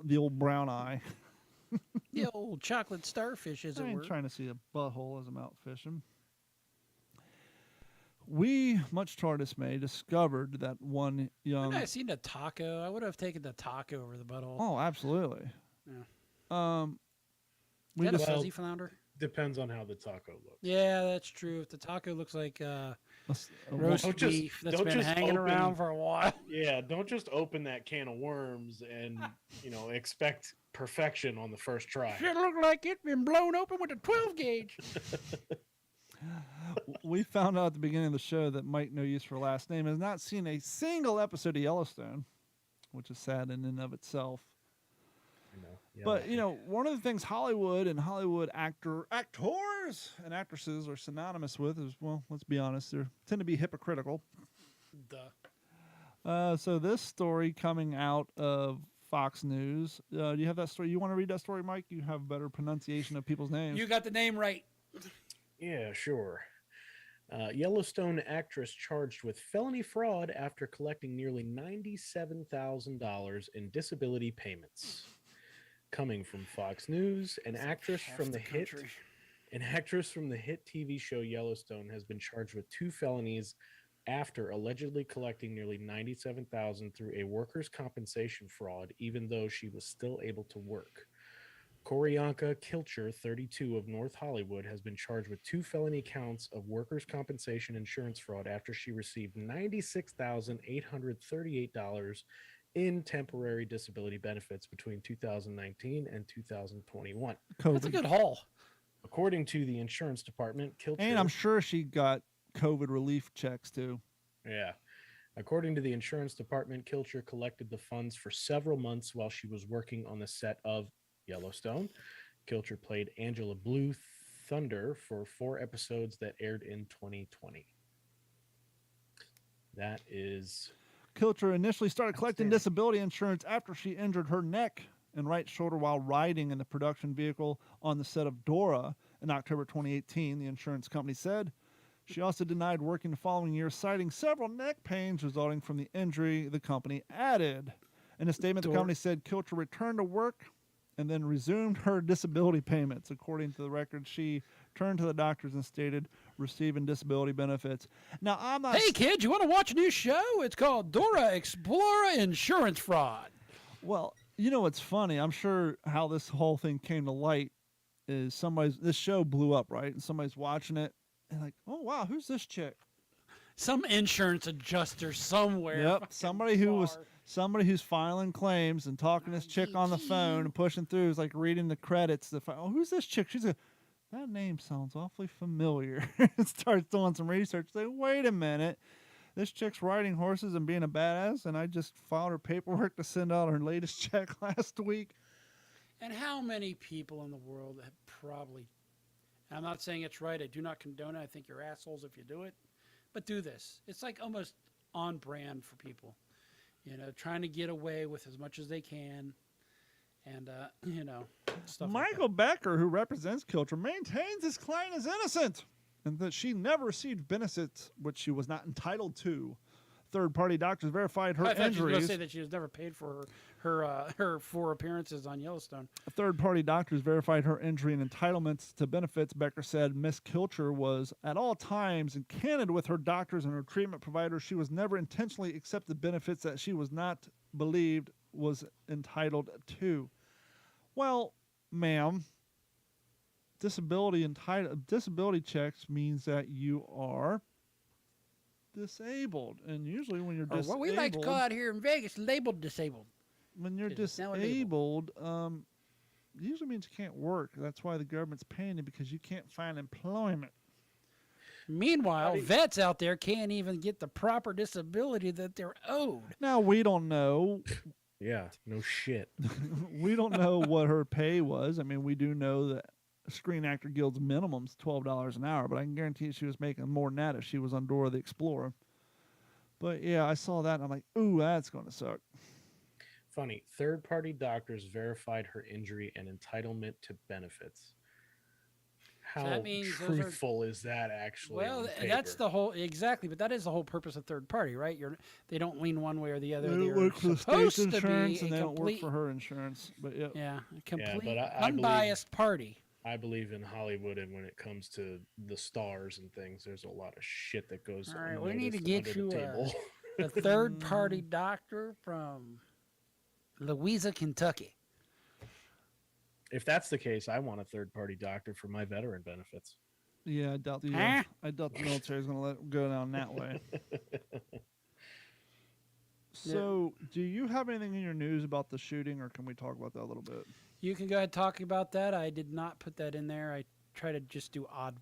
the old brown eye. the old chocolate starfish, as I it ain't were. trying to see a butthole as I'm out fishing. We, much to our dismay, discovered that one young. I seen the taco. I would have taken the taco over the butthole. Oh, absolutely. Yeah. We Is that just a fuzzy flounder? Depends on how the taco looks. Yeah, that's true. If the taco looks like roast Don't just- beef that's don't been just hanging open- around for a while. Yeah, don't just open that can of worms and expect perfection on the first try. Should look like it's been blown open with a 12 gauge. we found out at the beginning of the show that Mike No Use for Last Name has not seen a single episode of Yellowstone, which is sad in and of itself. Yeah. But one of the things Hollywood and Hollywood actors and actresses are synonymous with is, well, let's be honest, they tend to be hypocritical. Duh. So this story coming out of Fox News, do you have that story? You want to read that story, Mike? You have better pronunciation of people's names. You got the name right. Yeah, sure. Yellowstone actress charged with felony fraud after collecting nearly $97,000 in disability payments. Coming from Fox News, an actress from the hit TV show Yellowstone has been charged with 2 felonies after allegedly collecting nearly $97,000 through a workers' compensation fraud, even though she was still able to work. Koryanka Kilcher, 32, of North Hollywood, has been charged with 2 felony counts of workers' compensation insurance fraud after she received $96,838 in temporary disability benefits between 2019 and 2021. That's a good haul. According to the insurance department, Kilcher... And I'm sure she got COVID relief checks, too. Yeah. According to the insurance department, Kilcher collected the funds for several months while she was working on the set of Yellowstone. Kilcher played Angela Blue Thunder for 4 episodes that aired in 2020. That is... Kilcher initially started collecting disability insurance after she injured her neck and right shoulder while riding in the production vehicle on the set of Dora in October 2018, the insurance company said. She also denied working the following year, citing several neck pains resulting from the injury, the company added. In a statement, the company said Kilcher returned to work and then resumed her disability payments. According to the record, she turned to the doctors and stated receiving disability benefits. Now, I'm not... Hey, kids, you want to watch a new show? It's called Dora Explorer Insurance Fraud. Well, what's funny? I'm sure how this whole thing came to light is this show blew up, right? And somebody's watching it and like, oh, wow, who's this chick? Some insurance adjuster somewhere. Yep, somebody who's filing claims and talking to this chick on the phone and pushing through is like reading the credits. Oh, who's this chick? That name sounds awfully familiar. And starts doing some research. Say, wait a minute. This chick's riding horses and being a badass, and I just filed her paperwork to send out her latest check last week. And how many people in the world have probably, I'm not saying it's right, I do not condone it, I think you're assholes if you do it, but do this. It's like almost on brand for people, trying to get away with as much as they can, and, stuff Michael Becker, who represents Kilcher, maintains his client is innocent and that she never received benefits which she was not entitled to. Third-party doctors verified her I thought you were going injuries. to say that she was never paid for her 4 appearances on Yellowstone. Third-party doctors verified her injury and entitlements to benefits. Becker said Miss Kilcher was at all times in candid with her doctors and her treatment providers. She was never intentionally accepted benefits that she was not believed was entitled to. Well, ma'am, disability checks means that you are disabled, and usually when you're Or disabled, what we like to call out here in Vegas, labeled disabled. when you're It is now a label. disabled, usually means you can't work. That's why the government's paying you, because you can't find employment. Meanwhile, vets out there can't even get the proper disability that they're owed. Now, we don't know Yeah, no shit. We don't know what her pay was. I mean, we do know that Screen Actor Guild's minimum's $12 an hour, but I can guarantee you she was making more than that if she was on Dora the Explorer. But yeah, I saw that and I'm like, ooh, that's going to suck. Funny, third-party doctors verified her injury and entitlement to benefits. How that means those are- truthful is that actually? Well, on that's paper? the whole exactly, but that is the whole purpose of third party, right? They don't lean one way or the other. They don't They're work for the supposed state's to be insurance a and they don't work complete- for her insurance. But yeah, Yeah, a complete but I believe- unbiased party. I believe in Hollywood, and when it comes to the stars and things, there's a lot of shit that goes. All right, we need to unnoticed get under the you table. a third party doctor from Louisa, Kentucky. If that's the case, I want a third-party doctor for my veteran benefits. yeah, I doubt the Huh? military is going to let it go down that way. So, do you have anything in your news about the shooting, or can we talk about that a little bit? You can go ahead talking about that. I did not put that in there. I try to just do odd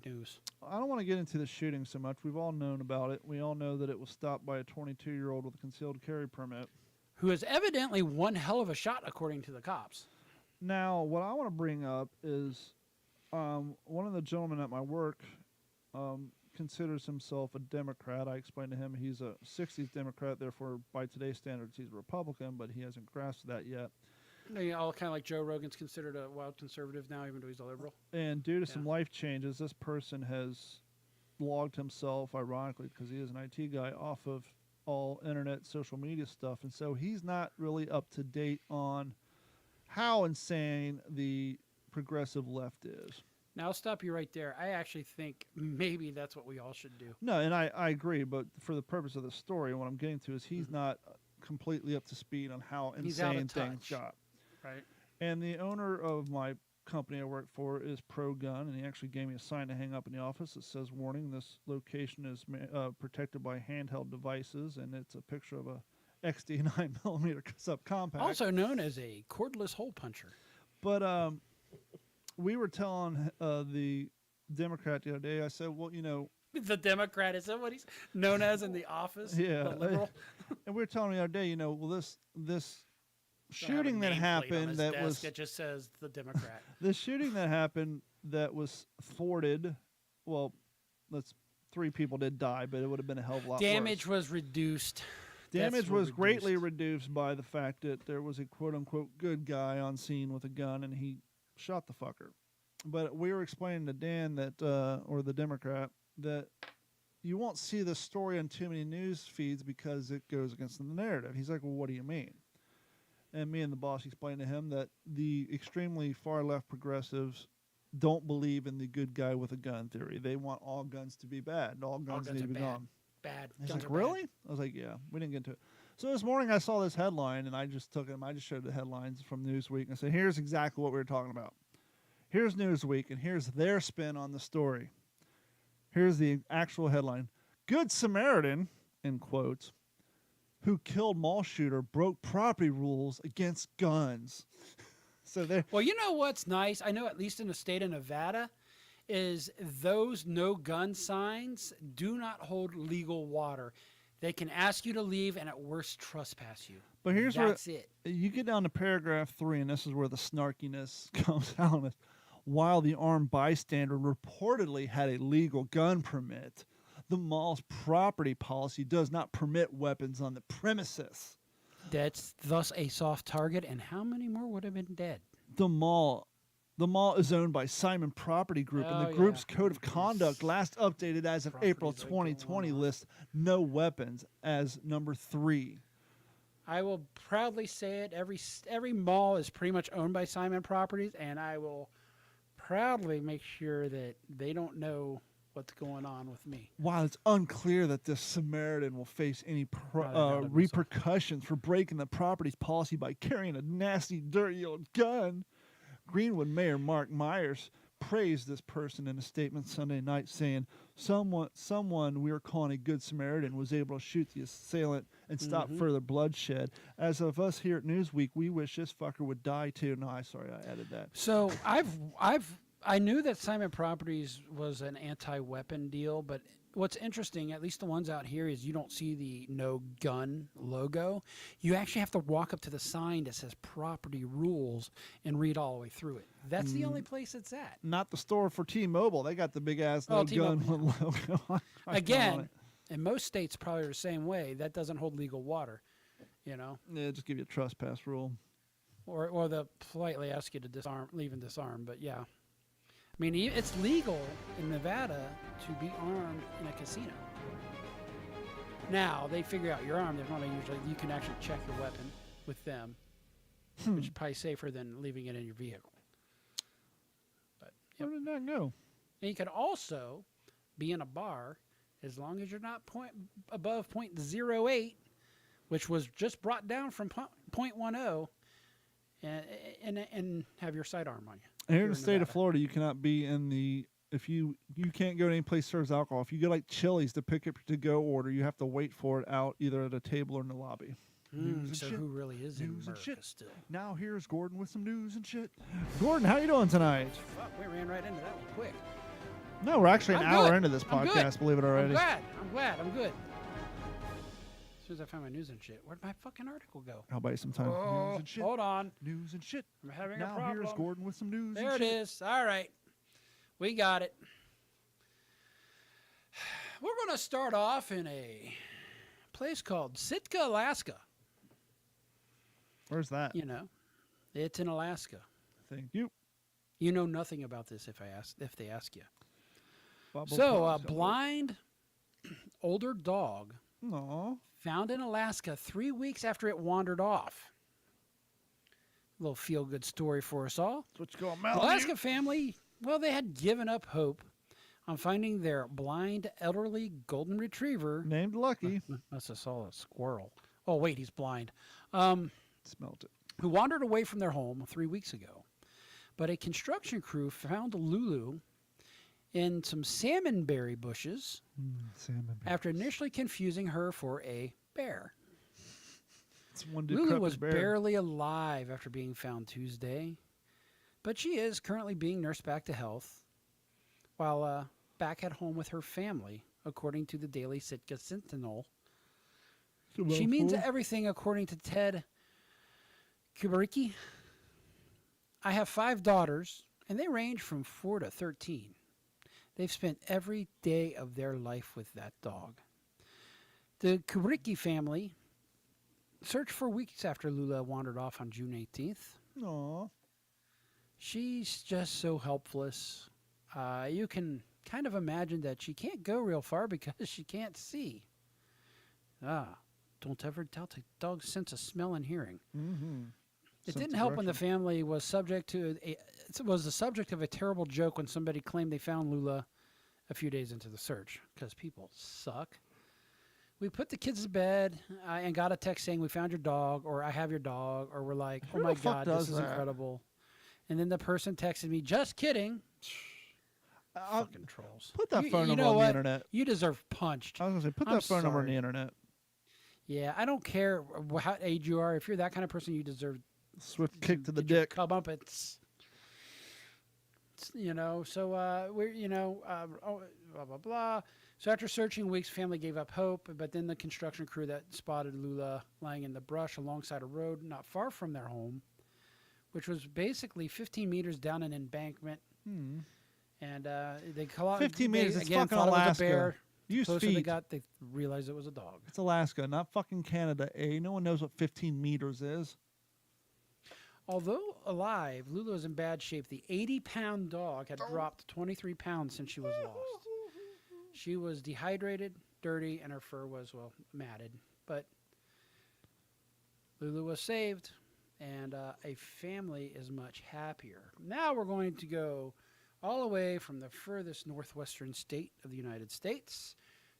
news. I don't want to get into the shooting so much. We've all known about it. We all know that it was stopped by a 22-year-old with a concealed carry permit. Who is evidently one hell of a shot, according to the cops. Now, what I want to bring up is one of the gentlemen at my work considers himself a Democrat. I explained to him he's a 60s Democrat, therefore, by today's standards, he's a Republican, but he hasn't grasped that yet. They all kind of like Joe Rogan's considered a wild conservative now, even though he's a liberal. And due to some Yeah. life changes, this person has logged himself, ironically, because he is an IT guy, off of all internet social media stuff. And so he's not really up to date on how insane the progressive left is. Now, I'll stop you right there. I actually think maybe that's what we all should do. No, and I agree, but for the purpose of the story, what I'm getting to is he's not completely up to speed on how He's out of insane things touch. got. Right. And the owner of my company I work for is pro-gun, and he actually gave me a sign to hang up in the office that says, "Warning: this location is protected by handheld devices," and it's a picture of a XD 9mm subcompact. Also known as a cordless hole puncher. But we were telling the Democrat the other day. I said, "Well, you know." The Democrat, is that what he's known as in the office? Yeah, The liberal? And we were telling the other day, you know, well, this Gonna have a shooting that nameplate on happened his that desk was that just says the Democrat. the shooting that happened that was thwarted. Well, that's 3 people did die, but it would have been a hell of a lot Damage worse. was reduced. Damage Deaths was were greatly reduced. reduced by the fact that there was a quote unquote good guy on scene with a gun and he shot the fucker. But we were explaining to Dan that, or the Democrat, that you won't see this story on too many news feeds because it goes against the narrative. He's like, well, what do you mean? And me and the boss explained to him that the extremely far left progressives don't believe in the good guy with a gun theory. They want all guns to be bad. All guns guns need are to be bad. gone. Bad. He's Guns like, are bad. really? I was like, yeah. We didn't get into it. So this morning I saw this headline, and I just took him. I just showed the headlines from Newsweek, and I said, here's exactly what we were talking about. Here's Newsweek, and here's their spin on the story. Here's the actual headline. Good Samaritan, in quotes, who killed mall shooter broke property rules against guns. So there. Well, you know what's nice? I know at least in the state of Nevada, is those no gun signs do not hold legal water. They can ask you to leave and at worst trespass you. But here's That's it. you get down to paragraph 3, and this is where the snarkiness comes out on it. While the armed bystander reportedly had a legal gun permit, the mall's property policy does not permit weapons on the premises. That's thus a soft target, and how many more would have been dead? The mall is owned by Simon Property Group, and the Oh, group's yeah. code of conduct, last updated as of April Properties are going 2020, on. lists no weapons as number 3. I will proudly say it. Every mall is pretty much owned by Simon Properties, and I will proudly make sure that they don't know what's going on with me. While it's unclear that this Samaritan will face any Rather than himself. repercussions for breaking the property's policy by carrying a nasty, dirty old gun, Greenwood Mayor Mark Myers praised this person in a statement Sunday night, saying, Someone we are calling a good Samaritan was able to shoot the assailant and stop further bloodshed. As of us here at Newsweek, we wish this fucker would die too." No, I added that. So I knew that Simon Properties was an anti-weapon deal, but what's interesting, at least the ones out here, is you don't see the no gun logo. You actually have to walk up to the sign that says property rules and read all the way through it. That's the only place it's at. Not the store for T-Mobile. They got the big ass Oh, no gun T-Mobile. logo on Again, it. and most states probably are the same way. That doesn't hold legal water, you know, Yeah, just give you a trespass rule. or they'll politely ask you to leave and disarm. But yeah, I mean, it's legal in Nevada to be armed in a casino. Now they figure out you're armed. There's not usually you can actually check your weapon with them, which is probably safer than leaving it in your vehicle. But Where did that go? and you can also be in a bar as long as you're not above 0.08, which was just brought down from 0.10, and have your sidearm on you. Here in Here the in state of Nevada. Florida, you cannot be in the if you can't go to any place that serves alcohol. If you go like Chili's to pick up your to-go order, you have to wait for it out either at a table or in the lobby. News and So shit. who really is in News and America shit. still? Now here's Gordon with some news and shit. Gordon, how you doing tonight? Fuck, we ran right into that one quick. No, we're actually an I'm hour good. into this I'm good. podcast, believe it already. I'm glad. I'm good. As soon as I find my news and shit, where'd my fucking article go? I'll buy you some time. Oh, News and shit. hold on. News and shit. I'm having a Now problem. here's Gordon with some news There and it shit. is. All right. We got it. We're going to start off in a place called Sitka, Alaska. Where's that? You know, it's in Alaska. Thank you. You know nothing about this if they ask you. Bubble So, a Pop. blind older dog Aw. found in Alaska 3 weeks after it wandered off. A little feel-good story for us all. That's what you call The Malamute. Alaska family, well, they had given up hope on finding their blind elderly golden retriever. Named Lucky. Must have saw a squirrel. Oh, wait, he's blind. Smelt it. Who wandered away from their home 3 weeks ago. But a construction crew found Lulu in some salmonberry bushes Salmon. after initially confusing her for a bear. It's one Lulu decrepit was bear. barely alive after being found Tuesday, but she is currently being nursed back to health while back at home with her family, according to the Daily Sitka Sentinel. She means everything, according to Ted Kubaricki. I have 5 daughters, and they range from 4 to 13. They've spent every day of their life with that dog. The Kubaricki family searched for weeks after Lula wandered off on June 18th. Aw. She's just so helpless. You can kind of imagine that she can't go real far because she can't see. Don't ever doubt a dog's sense of smell and hearing. Mm-hmm. It didn't help when the family was the subject of a terrible joke when somebody claimed they found Lula a few days into the search, because people suck. We put the kids to bed and got a text saying we found your dog, or I have your dog, or we're like, oh Who my the fuck God, this does is that? incredible. And then the person texted me, just kidding. Fucking trolls. Put that You- phone you number know on what? the internet. You deserve punched. I was going to say, put I'm that phone number on sorry. the internet. Yeah, I don't care how age you are. If you're that kind of person, you deserve Swift kick to the get your dick. comeuppance. You know, so we're, blah, blah, blah. So after searching weeks, family gave up hope, but then the construction crew that spotted Lula lying in the brush alongside a road not far from their home, which was basically 15 meters down an embankment. And they 15 meters, it's again, fucking thought it was Alaska. a bear. Use Closer they feet. got, they realized it was a dog. It's Alaska, not fucking Canada, eh? No one knows what 15 meters is. Although alive, Lulu is in bad shape. The 80-pound dog had dropped 23 pounds since she was lost. She was dehydrated, dirty, and her fur was, well, matted. But Lulu was saved, and a family is much happier. Now we're going to go all the way from the furthest northwestern state of the United States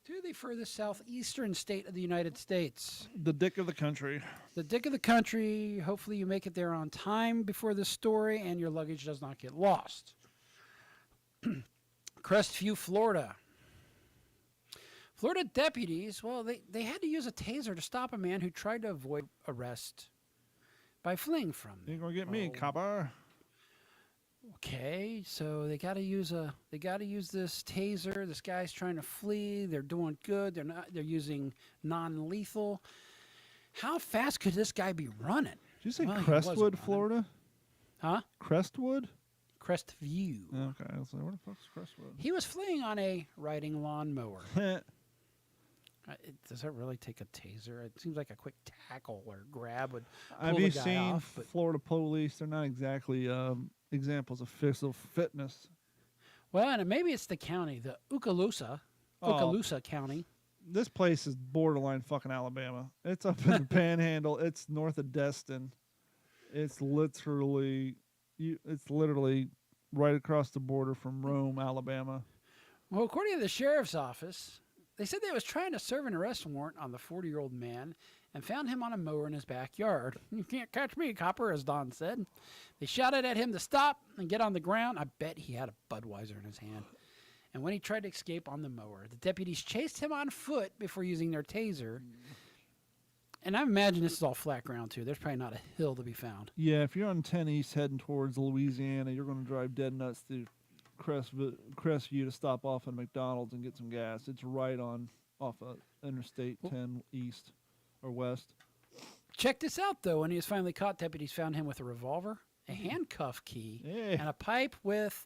to the furthest southeastern state of the United States. The dick of the country. The dick of the country. Hopefully you make it there on time before this story and your luggage does not get lost. Crestview, Florida. Florida deputies, well, they had to use a taser to stop a man who tried to avoid arrest by fleeing from You ain't gonna get me, Oh. copper. Okay, so they got to use this taser. This guy's trying to flee. They're doing good. They're using non-lethal. How fast could this guy be running? Did you say Well, he wasn't Crestwood, running. Florida? Huh? Crestwood? Crestview. Okay, I was like, where the fuck's Crestwood? He was fleeing on a riding lawnmower. Does that really take a taser? It seems like a quick tackle or grab would Have pull you the guy seen off, but- Florida police? They're not exactly examples of physical fitness. Well, and maybe it's the county, the Okaloosa County. This place is borderline fucking Alabama. It's up in the Panhandle. It's north of Destin. It's literally right across the border from Rome, Alabama. Well, according to the sheriff's office, they said they was trying to serve an arrest warrant on the 40-year-old man and found him on a mower in his backyard. You can't catch me, copper, as Don said. They shouted at him to stop and get on the ground. I bet he had a Budweiser in his hand. And when he tried to escape on the mower, the deputies chased him on foot before using their taser. And I imagine this is all flat ground, too. There's probably not a hill to be found. Yeah, if you're on 10 East heading towards Louisiana, you're going to drive dead nuts through Crestview to stop off at McDonald's and get some gas. It's right off of Interstate 10 East or West. Check this out, though. When he was finally caught, deputies found him with a revolver, a handcuff key, Yeah. and a pipe with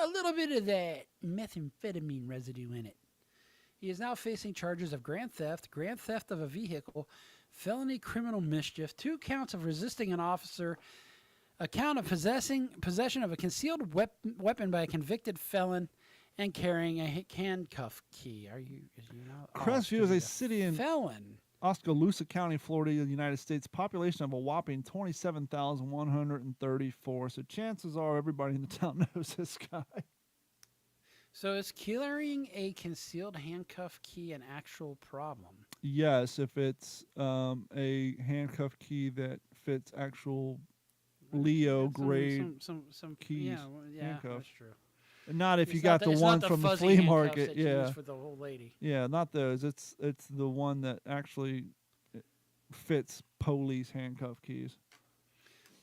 a little bit of that methamphetamine residue in it. He is now facing charges of grand theft of a vehicle, felony criminal mischief, 2 counts of resisting an officer, a count of possession of a concealed weapon by a convicted felon, and carrying a handcuff key. Crestview is a city in felon. Oskaloosa County, Florida, United States. Population of a whopping 27,134. So chances are everybody in the town knows this guy. So is carrying a concealed handcuff key an actual problem? Yes, if it's a handcuff key that fits actual Leo grade, some keys, Yeah, handcuffs. that's true. not if you It's got not the it's one not from the fuzzy flea handcuffs market. that you Yeah, use for the old lady. yeah, not those. It's the one that actually fits police handcuff keys.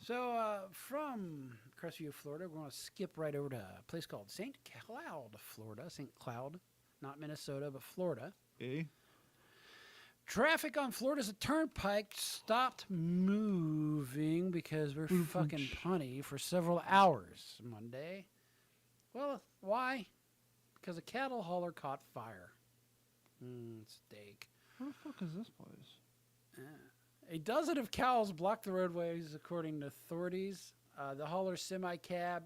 So from Crestview, Florida, we're going to skip right over to a place called St. Cloud, Florida. St. Cloud, not Minnesota, but Florida. Eh? Traffic on Florida's turnpike stopped moving because we're fucking punny for several hours Monday. Well, why? Because a cattle hauler caught fire. Steak. Where the fuck is this place? A dozen of cows blocked the roadways, according to authorities. The hauler's semi-cab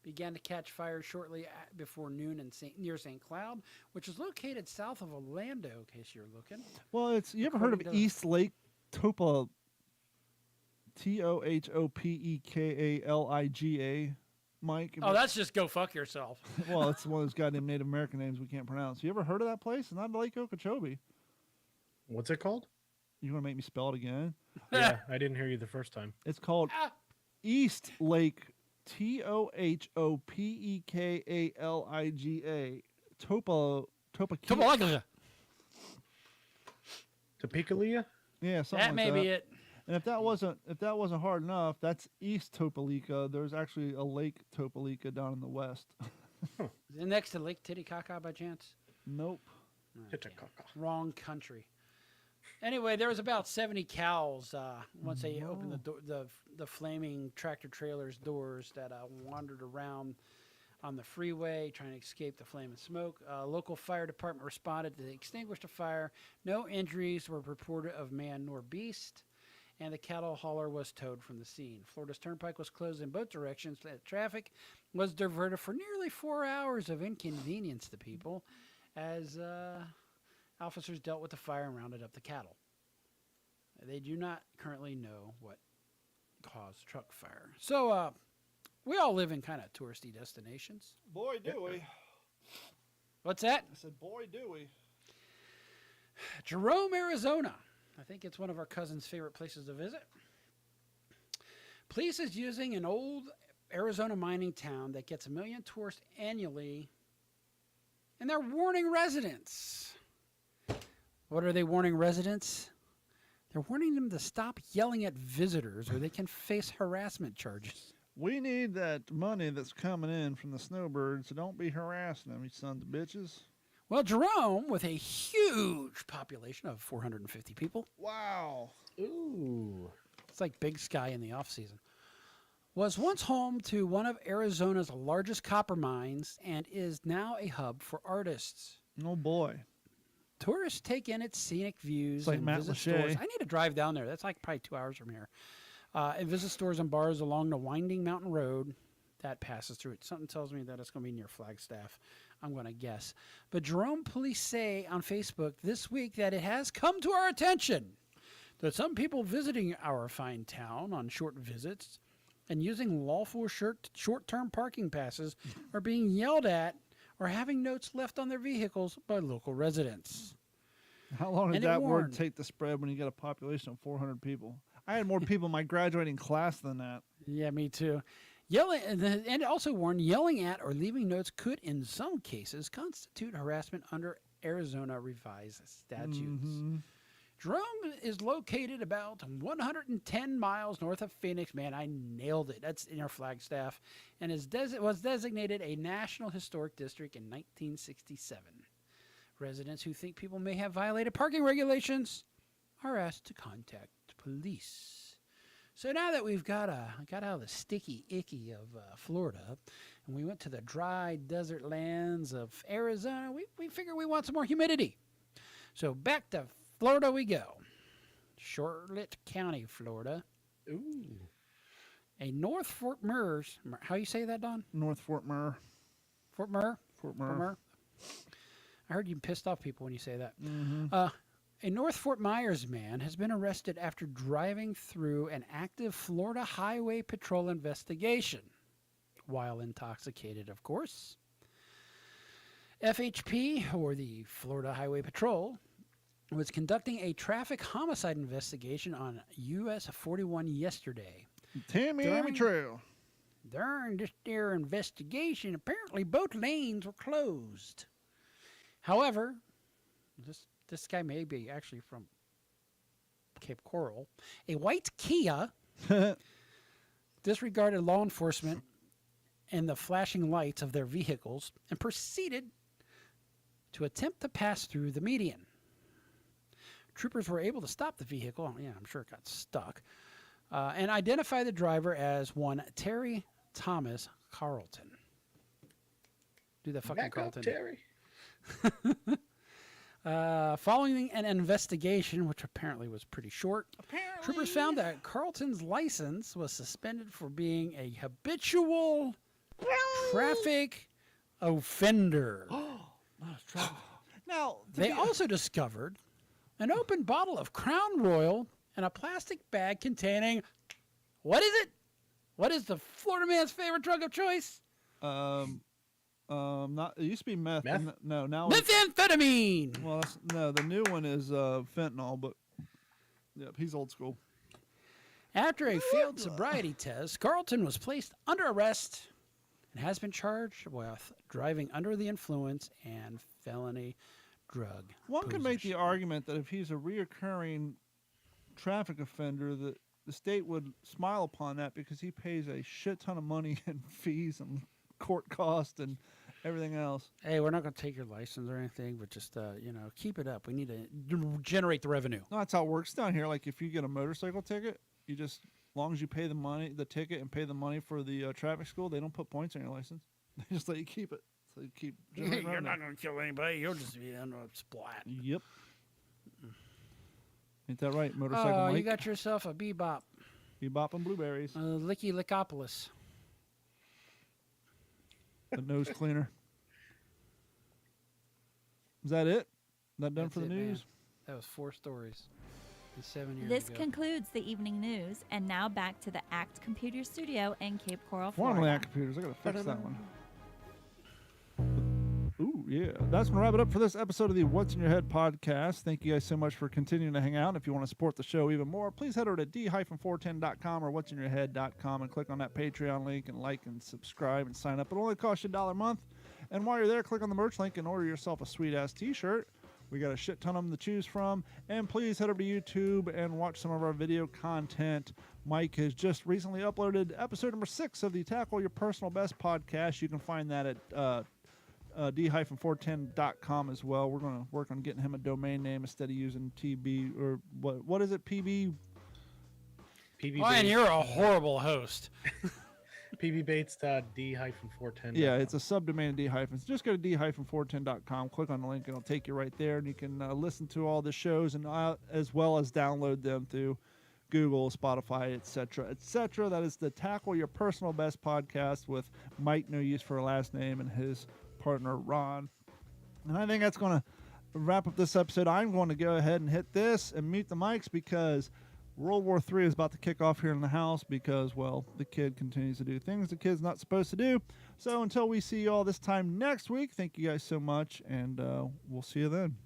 began to catch fire shortly before noon near St. Cloud, which is located south of Orlando, in case you're looking. Well, it's you ever heard of According to- East Lake Topa? TOHOPEKALIGA, Mike. Oh, that's just go fuck yourself. Well, it's one of those goddamn Native American names we can't pronounce. You ever heard of that place? It's not Lake Okeechobee. What's it called? You want to make me spell it again? Yeah, I didn't hear you the first time. It's called Ah. East Lake, TOHOPEKALIGA. Topologlia. Topekalia? Yeah, something That like may that. be it. And if that wasn't hard enough, that's East Topeka. There's actually a Lake Topeka down in the west. Is it next to Lake Titicaca by chance? Nope. Titicaca. Wrong country. Anyway, there was about 70 cows once they opened the flaming tractor trailer's doors that wandered around on the freeway trying to escape the flame and smoke. Local fire department responded to extinguish the fire. No injuries were reported of man nor beast, and the cattle hauler was towed from the scene. Florida's turnpike was closed in both directions. Traffic was diverted for nearly 4 hours of inconvenience to people as officers dealt with the fire and rounded up the cattle. They do not currently know what caused truck fire. So we all live in kind of touristy destinations. Boy, do we. What's that? I said, boy, do we. Jerome, Arizona. I think it's one of our cousins' favorite places to visit. Police is using an old Arizona mining town that gets 1 million tourists annually, and they're warning residents. What are they warning residents? They're warning them to stop yelling at visitors or they can face harassment charges. We need that money that's coming in from the snowbirds, so don't be harassing them, you sons of bitches. Well, Jerome, with a huge population of 450 people, Wow. Ooh. it's like Big Sky in the off season, was once home to one of Arizona's largest copper mines and is now a hub for artists. Oh boy. Tourists take in its scenic views like and Matt visit Lachey. stores. I need to drive down there. That's like probably 2 hours from here. And visit stores and bars along the winding mountain road that passes through it. Something tells me that it's going to be near Flagstaff. I'm going to guess. But Jerome police say on Facebook this week that it has come to our attention that some people visiting our fine town on short visits and using lawful short-term parking passes are being yelled at or having notes left on their vehicles by local residents. How long did And it that word warned. take to spread when you get a population of 400 people? I had more people in my graduating class than that. Yeah, me too. Yelling, and it also warned yelling at or leaving notes could, in some cases, constitute harassment under Arizona revised statutes. Mhm. Jerome is located about 110 miles north of Phoenix. Man, I nailed it. That's near Flagstaff, and was designated a National Historic District in 1967. Residents who think people may have violated parking regulations are asked to contact police. So now that we've got out of the sticky icky of Florida, and we went to the dry desert lands of Arizona, we figure we want some more humidity. So back to Florida we go. Charlotte County, Florida. Ooh. A North Fort Myers, how you say that, Don? North Fort Murr. Fort Myers? Fort Fort Murr. Myers? I heard you pissed off people when you say that. Mhm. A North Fort Myers man has been arrested after driving through an active Florida Highway Patrol investigation, while intoxicated, of course. FHP, or the Florida Highway Patrol, was conducting a traffic homicide investigation on US 41 yesterday. Tammy During- Trail. During this their investigation, apparently both lanes were closed. However, this guy may be actually from Cape Coral. A white Kia disregarded law enforcement and the flashing lights of their vehicles and proceeded to attempt to pass through the median. Troopers were able to stop the vehicle. Yeah, I'm sure it got stuck. And identify the driver as one Terry Thomas Carlton. Do the fucking Back Carlton. up, Terry. Following an investigation, which apparently was pretty short, troopers found that Carlton's license was suspended for being a habitual traffic offender. Now, They also discovered an open bottle of Crown Royal and a plastic bag containing, what is it? What is the Florida man's favorite drug of choice? not it used to be meth. Meth? No, now it's, Methamphetamine. well, no, the new one is fentanyl, but yep, he's old school. After a failed sobriety test, Carlton was placed under arrest and has been charged with driving under the influence and felony drug. One could make the possession. argument that if he's a reoccurring traffic offender, that the state would smile upon that because he pays a shit ton of money in fees and court costs and everything else. Hey, we're not going to take your license or anything, but just keep it up. We need to generate the revenue. No, that's how it works down here. Like if you get a motorcycle ticket, you just, as long as you pay the money, the ticket, and pay the money for the traffic school, they don't put points on your license. They just let you keep it. So you keep. generating You're revenue. not going to kill anybody. You'll just be in a splat. Yep. Ain't that right, motorcycle Oh, you Mike? got yourself a bebop, Bebop and blueberries. a licky lickopolis. The nose cleaner. Is that it? That done That's for the it, man. news? That was 4 stories. And 7 years This ago. concludes the evening news, and now back to the ACT Computer Studio in Cape Coral, Formerly Florida. at computers. I gotta fix that one. Ooh, yeah. That's gonna wrap it up for this episode of the What's in Your Head podcast. Thank you guys so much for continuing to hang out. If you want to support the show even more, please head over to d-410.com or what'sinyourhead.com and click on that Patreon link and like and subscribe and sign up. It only costs you $1 a month. And while you're there, click on the merch link and order yourself a sweet ass t-shirt. We got a shit ton of them to choose from. And please head over to YouTube and watch some of our video content. Mike has just recently uploaded episode number 6 of the Tackle Your Personal Best podcast. You can find that at d-410.com as well. We're going to work on getting him a domain name instead of using TB or what is it? PB. PB Ryan, Bates, you're a horrible host. pbbates.d-410. Yeah, it's a subdomain of d-. Just go to d-410.com, click on the link, and it'll take you right there, and you can listen to all the shows and as well as download them through Google, Spotify, etc., etc. That is the Tackle Your Personal Best podcast with Mike, no use for a last name, and his partner Ron. And I think that's going to wrap up this episode. I'm going to go ahead and hit this and mute the mics because World War III is about to kick off here in the house because, well, the kid continues to do things the kid's not supposed to do. So until we see you all this time next week, thank you guys so much, and we'll see you then.